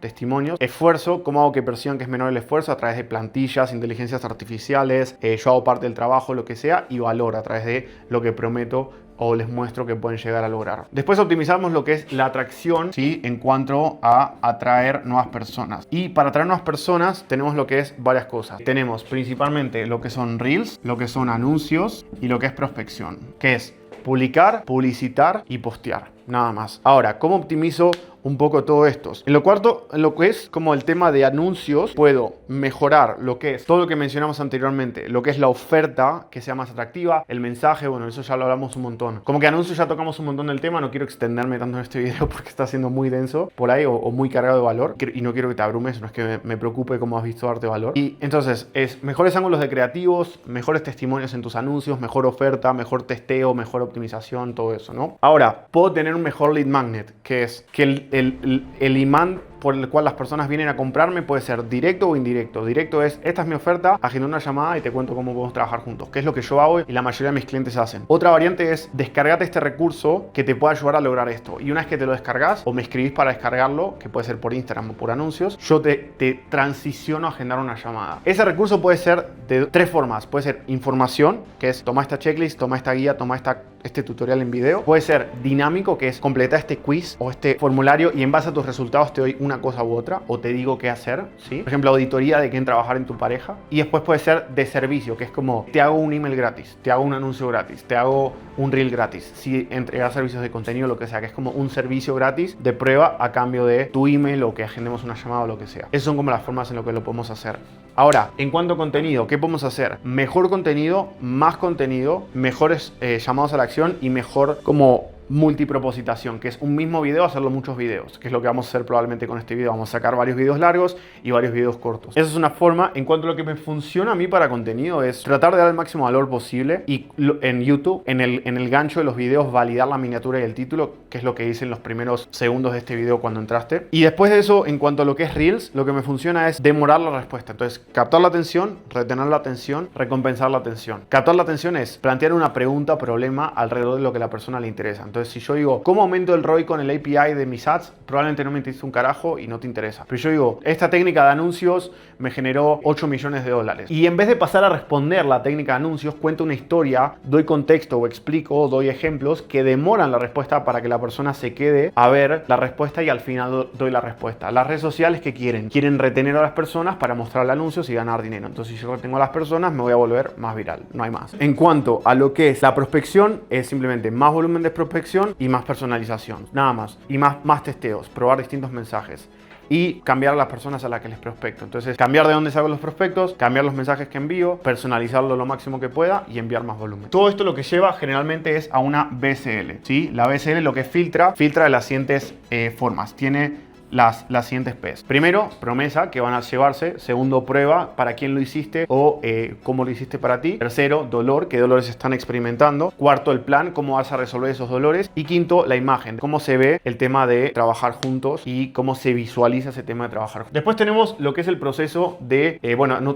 testimonios? Esfuerzo, ¿cómo hago que perciban que es menor el esfuerzo? A través de plantillas, inteligencias artificiales, yo hago parte del trabajo, lo que sea, y valor a través de lo que prometo o les muestro que pueden llegar a lograr. Después optimizamos lo que es la atracción, ¿sí? En cuanto a atraer nuevas personas. Y para atraer nuevas personas tenemos lo que es varias cosas. Tenemos principalmente lo que son Reels, lo que son anuncios y lo que es prospección, que es publicar, publicitar y postear. Nada más. Ahora, ¿cómo optimizo un poco todo esto? En lo cuarto, en lo que es como el tema de anuncios, puedo mejorar lo que es todo lo que mencionamos anteriormente, lo que es la oferta, que sea más atractiva, el mensaje, bueno, eso ya lo hablamos un montón. Como que anuncios ya tocamos un montón del tema, no quiero extenderme tanto en este video porque está siendo muy denso por ahí o muy cargado de valor y no quiero que te abrumes, no es que me preocupe cómo has visto darte valor. Y entonces, es mejores ángulos de creativos, mejores testimonios en tus anuncios, mejor oferta, mejor testeo, mejor optimización, todo eso, ¿no? Ahora, puedo tener un mejor lead magnet, que es que el imán por el cual las personas vienen a comprarme puede ser directo o indirecto. Directo es, esta es mi oferta, agendo una llamada y te cuento cómo podemos trabajar juntos, que es lo que yo hago y la mayoría de mis clientes hacen. Otra variante es, descargate este recurso que te pueda ayudar a lograr esto. Y una vez que te lo descargas o me escribís para descargarlo, que puede ser por Instagram o por anuncios, yo te transiciono a agendar una llamada. Ese recurso puede ser de 3 formas. Puede ser información, que es toma esta checklist, toma esta guía, toma este tutorial en video. Puede ser dinámico, que es completar este quiz o este formulario y en base a tus resultados te doy una una cosa u otra o te digo qué hacer, ¿sí? Por ejemplo, auditoría de quién trabajar en tu pareja. Y después puede ser de servicio, que es como te hago un email gratis, te hago un anuncio gratis, te hago un reel gratis. Si entregas servicios de contenido, lo que sea, que es como un servicio gratis de prueba a cambio de tu email o que agendemos una llamada o lo que sea. Esas son como las formas en las que lo podemos hacer. Ahora, en cuanto a contenido, ¿qué podemos hacer? Mejor contenido, mejores llamados a la acción y mejor como multipropósitación, que es un mismo video hacerlo muchos videos, que es lo que vamos a hacer probablemente con este video. Vamos a sacar varios videos largos y varios videos cortos. Esa es una forma. En cuanto a lo que me funciona a mí para contenido es tratar de dar el máximo valor posible y en YouTube, en el gancho de los videos, validar la miniatura y el título, que es lo que hice en los primeros segundos de este video cuando entraste. Y después de eso, en cuanto a lo que es Reels, lo que me funciona es demorar la respuesta. Entonces, captar la atención, retener la atención, recompensar la atención. Captar la atención es plantear una pregunta, problema alrededor de lo que a la persona le interesa. Entonces, si yo digo, ¿cómo aumento el ROI con el API de mis ads? Probablemente no me interesa un carajo y no te interesa. Pero yo digo, esta técnica de anuncios me generó 8 millones de dólares. Y en vez de pasar a responder la técnica de anuncios, cuento una historia, doy contexto o explico, doy ejemplos que demoran la respuesta para que la persona se quede a ver la respuesta y al final doy la respuesta. Las redes sociales, ¿qué quieren? Quieren retener a las personas para mostrarle anuncios y ganar dinero. Entonces, si yo retengo a las personas, me voy a volver más viral. No hay más. En cuanto a lo que es la prospección, es simplemente más volumen de prospección y más personalización, nada más, y más testeos, probar distintos mensajes y cambiar a las personas a las que les prospecto. Entonces, cambiar de dónde salgo los prospectos, cambiar los mensajes que envío, personalizarlo lo máximo que pueda y enviar más volumen. Todo esto lo que lleva generalmente es a una BSL, ¿sí? La BSL lo que filtra de las siguientes formas. Tiene las siguientes P's. Primero, promesa, que van a llevarse. Segundo, prueba, para quién lo hiciste o cómo lo hiciste para ti. Tercero, dolor, qué dolores están experimentando. Cuarto, el plan, cómo vas a resolver esos dolores. Y quinto, la imagen, cómo se ve el tema de trabajar juntos y cómo se visualiza ese tema de trabajar juntos. Después tenemos lo que es el proceso de,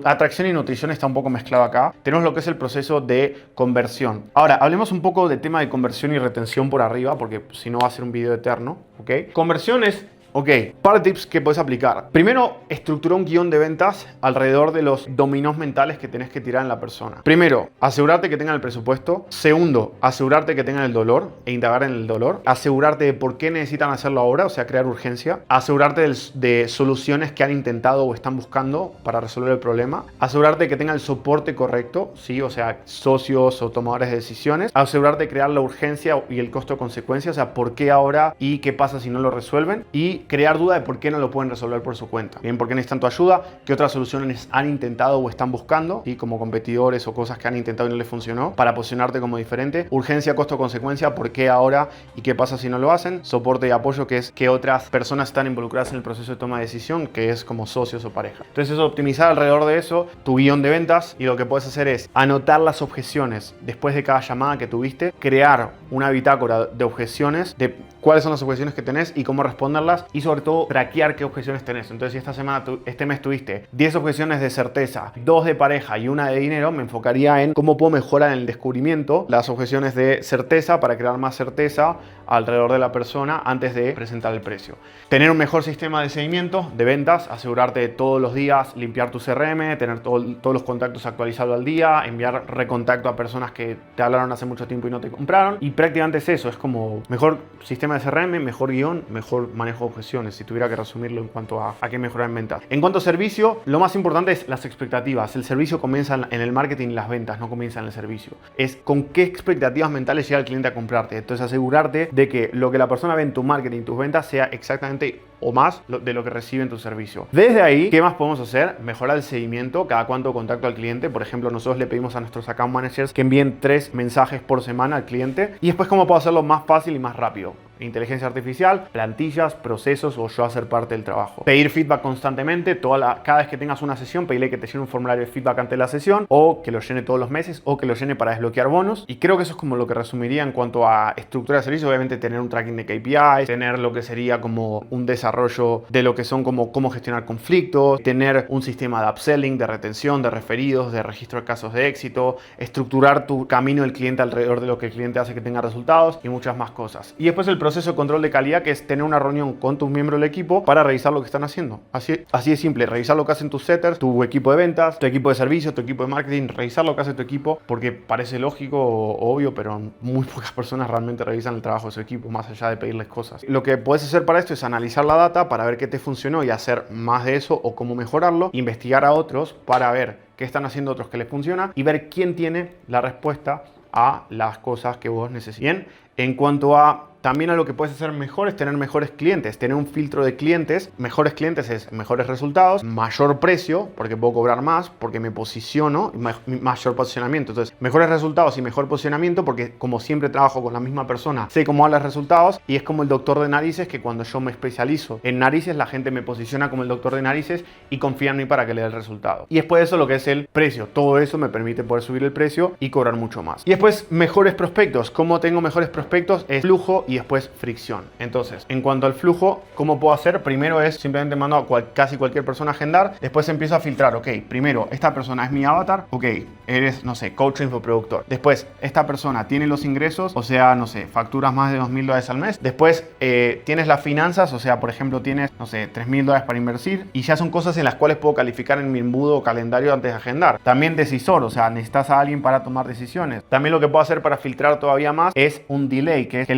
atracción y nutrición está un poco mezclado acá. Tenemos lo que es el proceso de conversión. Ahora, hablemos un poco del tema de conversión y retención por arriba, porque si no va a ser un video eterno, ¿ok? Conversión es... Ok, par de tips que puedes aplicar. Primero, estructura un guión de ventas alrededor de los dominos mentales que tenés que tirar en la persona. Primero, asegurarte que tengan el presupuesto. Segundo, asegurarte que tengan el dolor e indagar en el dolor. Asegurarte de por qué necesitan hacerlo ahora, o sea, crear urgencia. Asegurarte de soluciones que han intentado o están buscando para resolver el problema. Asegurarte que tengan el soporte correcto, ¿sí? O sea, socios o tomadores de decisiones. Asegurarte de crear la urgencia y el costo-consecuencia, o sea, por qué ahora y qué pasa si no lo resuelven. Y crear duda de por qué no lo pueden resolver por su cuenta. Bien, por qué necesitan tu ayuda, qué otras soluciones han intentado o están buscando, y como competidores o cosas que han intentado y no les funcionó, para posicionarte como diferente. Urgencia, costo, consecuencia, por qué ahora y qué pasa si no lo hacen. Soporte y apoyo, que es que otras personas están involucradas en el proceso de toma de decisión, que es como socios o pareja. Entonces, eso, optimizar alrededor de eso tu guión de ventas, y lo que puedes hacer es anotar las objeciones después de cada llamada que tuviste, crear una bitácora de objeciones, de cuáles son las objeciones que tenés y cómo responderlas, y sobre todo traquear qué objeciones tenés. Entonces, si este mes tuviste 10 objeciones de certeza, 2 de pareja y una de dinero, me enfocaría en cómo puedo mejorar en el descubrimiento las objeciones de certeza para crear más certeza alrededor de la persona antes de presentar el precio. Tener un mejor sistema de seguimiento de ventas, asegurarte de todos los días limpiar tu CRM, tener todos los contactos actualizados al día, enviar recontacto a personas que te hablaron hace mucho tiempo y no te compraron, y prácticamente es eso. Es como mejor sistema de CRM, mejor guión, mejor manejo de objeciones, si tuviera que resumirlo en cuanto a qué mejorar en ventas. En cuanto a servicio, lo más importante es las expectativas. El servicio comienza en el marketing y las ventas, no comienza en el servicio. Es con qué expectativas mentales llega el cliente a comprarte. Entonces, asegurarte de que lo que la persona ve en tu marketing, tus ventas, sea exactamente o más de lo que recibe en tu servicio. Desde ahí, ¿qué más podemos hacer? Mejorar el seguimiento, cada cuánto contacto al cliente. Por ejemplo, nosotros le pedimos a nuestros account managers que envíen 3 mensajes por semana al cliente. Y después, ¿cómo puedo hacerlo más fácil y más rápido? Inteligencia artificial, plantillas, procesos, o yo hacer parte del trabajo. Pedir feedback constantemente, cada vez que tengas una sesión, pedirle que te llene un formulario de feedback antes de la sesión, o que lo llene todos los meses, o que lo llene para desbloquear bonos. Y creo que eso es como lo que resumiría en cuanto a estructura de servicio. Obviamente, tener un tracking de KPIs, tener lo que sería como un desarrollo de lo que son como cómo gestionar conflictos, tener un sistema de upselling, de retención, de referidos, de registro de casos de éxito, estructurar tu camino del cliente alrededor de lo que el cliente hace que tenga resultados, y muchas más cosas. Y después el proceso de control de calidad, que es tener una reunión con tus miembros del equipo para revisar lo que están haciendo. Así de simple, revisar lo que hacen tus setters, tu equipo de ventas, tu equipo de servicio, tu equipo de marketing, revisar lo que hace tu equipo, porque parece lógico o obvio, pero muy pocas personas realmente revisan el trabajo de su equipo, más allá de pedirles cosas. Lo que puedes hacer para esto es analizar la la data para ver qué te funcionó y hacer más de eso o cómo mejorarlo, investigar a otros para ver qué están haciendo otros que les funciona y ver quién tiene la respuesta a las cosas que vos necesites. Bien, en cuanto a también a lo que puedes hacer mejor es tener mejores clientes, tener un filtro de clientes. Mejores clientes es mejores resultados, mayor precio, porque puedo cobrar más, porque me posiciono, mayor posicionamiento. Entonces, mejores resultados y mejor posicionamiento, porque como siempre trabajo con la misma persona, sé cómo dar los resultados y es como el doctor de narices, que cuando yo me especializo en narices, la gente me posiciona como el doctor de narices y confía en mí para que le dé el resultado. Y después de eso, lo que es el precio. Todo eso me permite poder subir el precio y cobrar mucho más. Y después, mejores prospectos. ¿Cómo tengo mejores prospectos? Es flujo y después fricción. Entonces, en cuanto al flujo, ¿cómo puedo hacer? Primero es simplemente mando a casi cualquier persona a agendar. Después empiezo a filtrar. Ok, primero, esta persona es mi avatar. Ok, eres, no sé, coach o infoproductor. Después, esta persona tiene los ingresos, o sea, no sé, facturas más de $2.000 al mes. Después, tienes las finanzas, o sea, por ejemplo, tienes, no sé, $3.000 para invertir. Y ya son cosas en las cuales puedo calificar en mi embudo o calendario antes de agendar. También decisor, o sea, necesitas a alguien para tomar decisiones. También lo que puedo hacer para filtrar todavía más es un delay, que es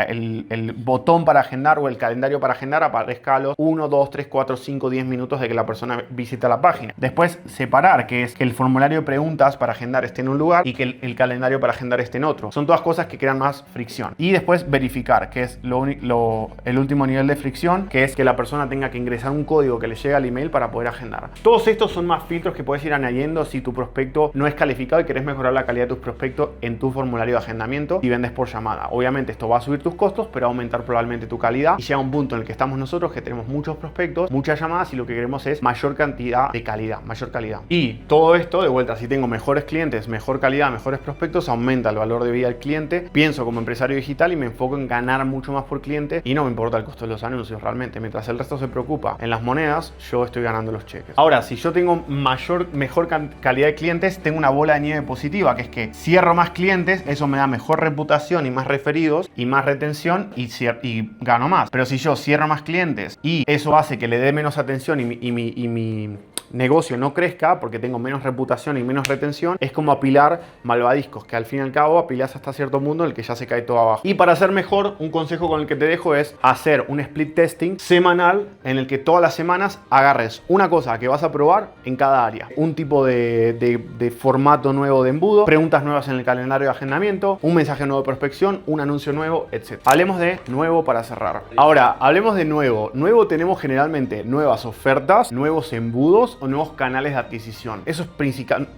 el botón para agendar o el calendario para agendar aparezca a los 1, 2, 3, 4, 5, 10 minutos de que la persona visita la página. Después separar, que es que el formulario de preguntas para agendar esté en un lugar y que el calendario para agendar esté en otro. Son todas cosas que crean más fricción. Y después verificar, que es el último nivel de fricción, que es que la persona tenga que ingresar un código que le llegue al email para poder agendar. Todos estos son más filtros que puedes ir añadiendo si tu prospecto no es calificado y querés mejorar la calidad de tus prospectos en tu formulario de agendamiento y vendes por llamada. Obviamente esto va a subir tus costos, pero aumentar probablemente tu calidad y llega un punto en el que estamos nosotros que tenemos muchos prospectos, muchas llamadas y lo que queremos es mayor cantidad de calidad, mayor calidad. Y todo esto de vuelta, si tengo mejores clientes, mejor calidad, mejores prospectos, aumenta el valor de vida del cliente. Pienso como empresario digital y me enfoco en ganar mucho más por cliente y no me importa el costo de los anuncios realmente. Mientras el resto se preocupa en las monedas, yo estoy ganando los cheques. Ahora, si yo tengo mejor calidad de clientes, tengo una bola de nieve positiva, que es que cierro más clientes, eso me da mejor reputación y más referidos y más retención y gano más. Pero si yo cierro más clientes y eso hace que le dé menos atención y mi negocio no crezca porque tengo menos reputación y menos retención, es como apilar malvadiscos, que al fin y al cabo apilás hasta cierto punto en el que ya se cae todo abajo. Y para hacer mejor, un consejo con el que te dejo es hacer un split testing semanal en el que todas las semanas agarres una cosa que vas a probar en cada área. Un tipo de formato nuevo de embudo, preguntas nuevas en el calendario de agendamiento, un mensaje nuevo de prospección, un anuncio nuevo, etc. Hablemos de nuevo para cerrar. Ahora, hablemos de nuevo. Nuevo tenemos generalmente nuevas ofertas, nuevos embudos o nuevos canales de adquisición. Eso es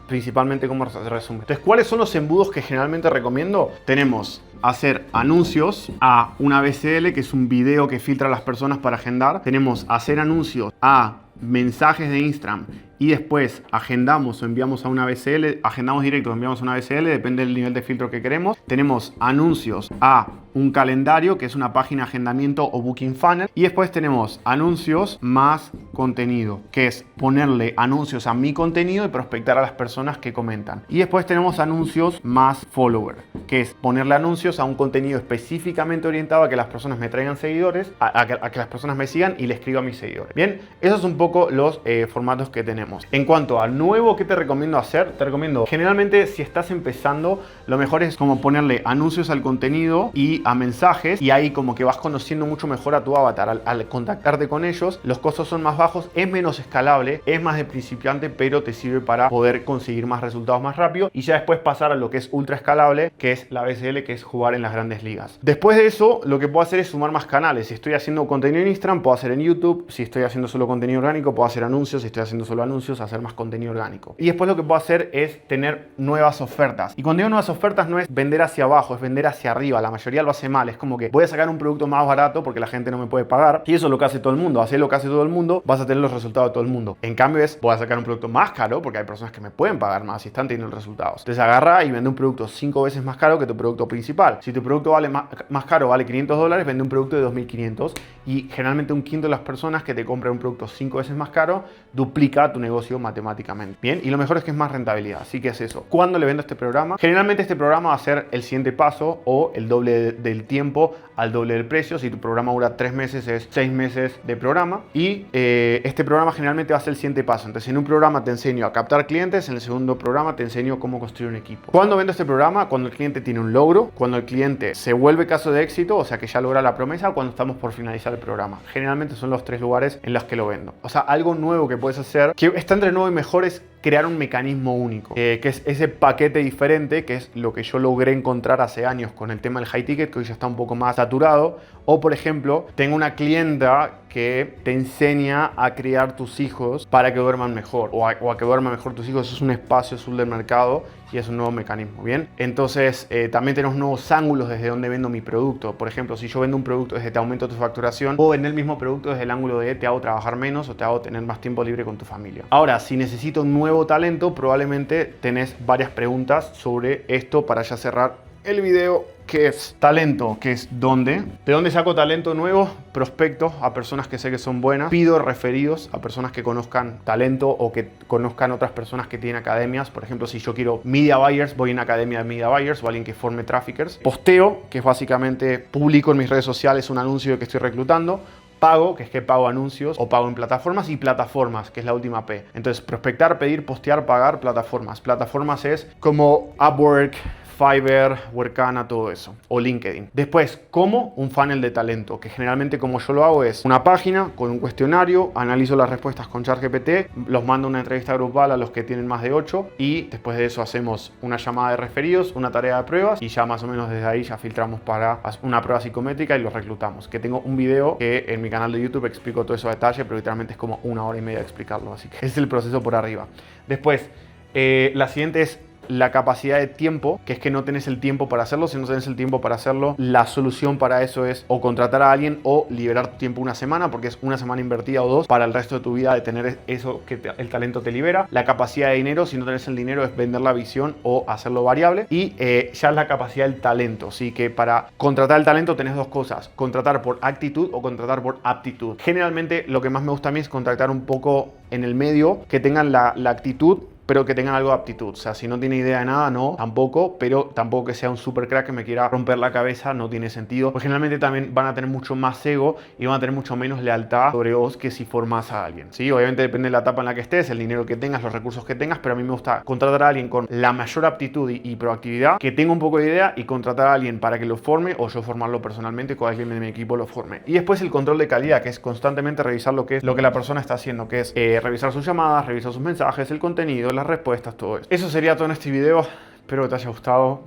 principalmente como se resume. Entonces, ¿cuáles son los embudos que generalmente recomiendo? Tenemos hacer anuncios a una BCL, que es un video que filtra a las personas para agendar. Tenemos hacer anuncios a mensajes de Instagram y después agendamos o enviamos a una BCL, agendamos directo o enviamos a una BCL, depende del nivel de filtro que queremos. Tenemos anuncios a un calendario, que es una página de agendamiento o booking funnel, y después tenemos anuncios más contenido, que es ponerle anuncios a mi contenido y prospectar a las personas que comentan. Y después tenemos anuncios más follower, que es ponerle anuncios a un contenido específicamente orientado a que las personas me traigan seguidores, a que las personas me sigan y le escribo a mis seguidores. Bien, esos son un poco los formatos que tenemos. En cuanto a nuevo, ¿qué te recomiendo hacer? Te recomiendo, generalmente, si estás empezando, lo mejor es como ponerle anuncios al contenido y a mensajes, y ahí como que vas conociendo mucho mejor a tu avatar. Al contactarte con ellos, los costos son más bajos, es menos escalable, es más de principiante, pero te sirve para poder conseguir más resultados más rápido y ya después pasar a lo que es ultra escalable, que es la BCL, que es jugar en las grandes ligas. Después de eso, lo que puedo hacer es sumar más canales. Si estoy haciendo contenido en Instagram, puedo hacer en YouTube. Si estoy haciendo solo contenido orgánico, puedo hacer anuncios. Si estoy haciendo solo anuncios, hacer más contenido orgánico. Y después lo que puedo hacer es tener nuevas ofertas. Y cuando digo nuevas ofertas, no es vender hacia abajo, es vender hacia arriba. La mayoría lo hace mal. Es como que voy a sacar un producto más barato porque la gente no me puede pagar. Y eso es lo que hace todo el mundo. Hacer lo que hace todo el mundo, vas a tener los resultados de todo el mundo. En cambio voy a sacar un producto más caro porque hay personas que me pueden pagar más y están teniendo resultados. Entonces agarra y vende un producto 5 veces más caro que tu producto principal. Si tu producto vale más caro, vale $500, vende un producto de $2.500. Y generalmente un quinto de las personas que te compran un producto 5 veces más caro duplica tu negocio matemáticamente. Bien, y lo mejor es que es más rentabilidad. Así que es eso. ¿Cuándo le vendo este programa? Generalmente este programa va a ser el siguiente paso, o el doble del tiempo al doble del precio. Si tu programa dura 3 meses, es 6 meses de programa. Y este programa generalmente va a ser el siguiente paso. Entonces, en un programa te enseño a captar clientes, en el segundo programa te enseño cómo construir un equipo. ¿Cuándo vendo este programa? Cuando el cliente tiene un logro, cuando el cliente se vuelve caso de éxito, o sea que ya logra la promesa, o cuando estamos por finalizar el programa. Generalmente son los 3 lugares en los que lo vendo. O sea, algo nuevo que puedes hacer, que está entre nuevo y mejor, es crear un mecanismo único, que es ese paquete diferente, que es lo que yo logré encontrar hace años con el tema del high ticket, que hoy ya está un poco más saturado. O por ejemplo, tengo una clienta que te enseña a criar tus hijos para que duerman mejor, o a que duerman mejor tus hijos. Eso es un espacio azul del mercado y es un nuevo mecanismo, ¿bien? Entonces, también tenemos nuevos ángulos desde donde vendo mi producto. Por ejemplo, si yo vendo un producto desde te aumento tu facturación, o vender el mismo producto desde el ángulo de te hago trabajar menos o te hago tener más tiempo libre con tu familia. Ahora, si necesito un nuevo talento, probablemente tenés varias preguntas sobre esto para ya cerrar el video. ¿Qué es talento? ¿Qué es dónde? ¿De dónde saco talento nuevo? Prospecto a personas que sé que son buenas. Pido referidos a personas que conozcan talento o que conozcan otras personas que tienen academias. Por ejemplo, si yo quiero media buyers, voy a una academia de media buyers o alguien que forme traffickers. Posteo, que es básicamente publico en mis redes sociales un anuncio de que estoy reclutando. Pago, que es que pago anuncios o pago en plataformas, y plataformas, que es la última P. Entonces, prospectar, pedir, postear, pagar, plataformas. Plataformas es como Upwork, Fiverr, Workana, todo eso, o LinkedIn. Después, como un funnel de talento, que generalmente como yo lo hago es una página con un cuestionario, analizo las respuestas con ChatGPT, los mando a una entrevista grupal a los que tienen más de 8, y después de eso hacemos una llamada de referidos, una tarea de pruebas, y ya más o menos desde ahí ya filtramos para una prueba psicométrica y los reclutamos. Que tengo un video que en mi canal de YouTube explico todo eso a detalle, pero literalmente es como 1 hora y media de explicarlo, así que es el proceso por arriba. Después, la siguiente es la capacidad de tiempo, que es que no tenés el tiempo para hacerlo. Si no tenés el tiempo para hacerlo, la solución para eso es o contratar a alguien o liberar tu tiempo una semana, porque es una semana invertida o 2 para el resto de tu vida de tener eso que el talento te libera. La capacidad de dinero, si no tenés el dinero, es vender la visión o hacerlo variable. Y ya es la capacidad del talento. Así que para contratar el talento tenés 2 cosas: contratar por actitud o contratar por aptitud. Generalmente lo que más me gusta a mí es contratar un poco en el medio, que tengan la actitud, pero que tengan algo de aptitud. O sea, si no tiene idea de nada, no, tampoco, pero tampoco que sea un super crack que me quiera romper la cabeza, no tiene sentido. Pues generalmente también van a tener mucho más ego y van a tener mucho menos lealtad sobre vos que si formás a alguien, ¿sí? Obviamente depende de la etapa en la que estés, el dinero que tengas, los recursos que tengas, pero a mí me gusta contratar a alguien con la mayor aptitud y proactividad, que tenga un poco de idea, y contratar a alguien para que lo forme, o yo formarlo personalmente con alguien de mi equipo lo forme. Y después el control de calidad, que es constantemente revisar lo que la persona está haciendo, que es revisar sus llamadas, revisar sus mensajes, el contenido, las respuestas, todo eso. Eso sería todo en este video. Espero que te haya gustado.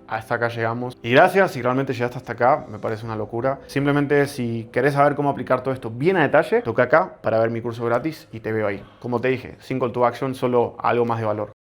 Hasta acá llegamos. Y gracias si realmente llegaste hasta acá, me parece una locura. Simplemente, si querés saber cómo aplicar todo esto bien a detalle, toca acá para ver mi curso gratis y te veo ahí. Como te dije, sin call to action, solo algo más de valor.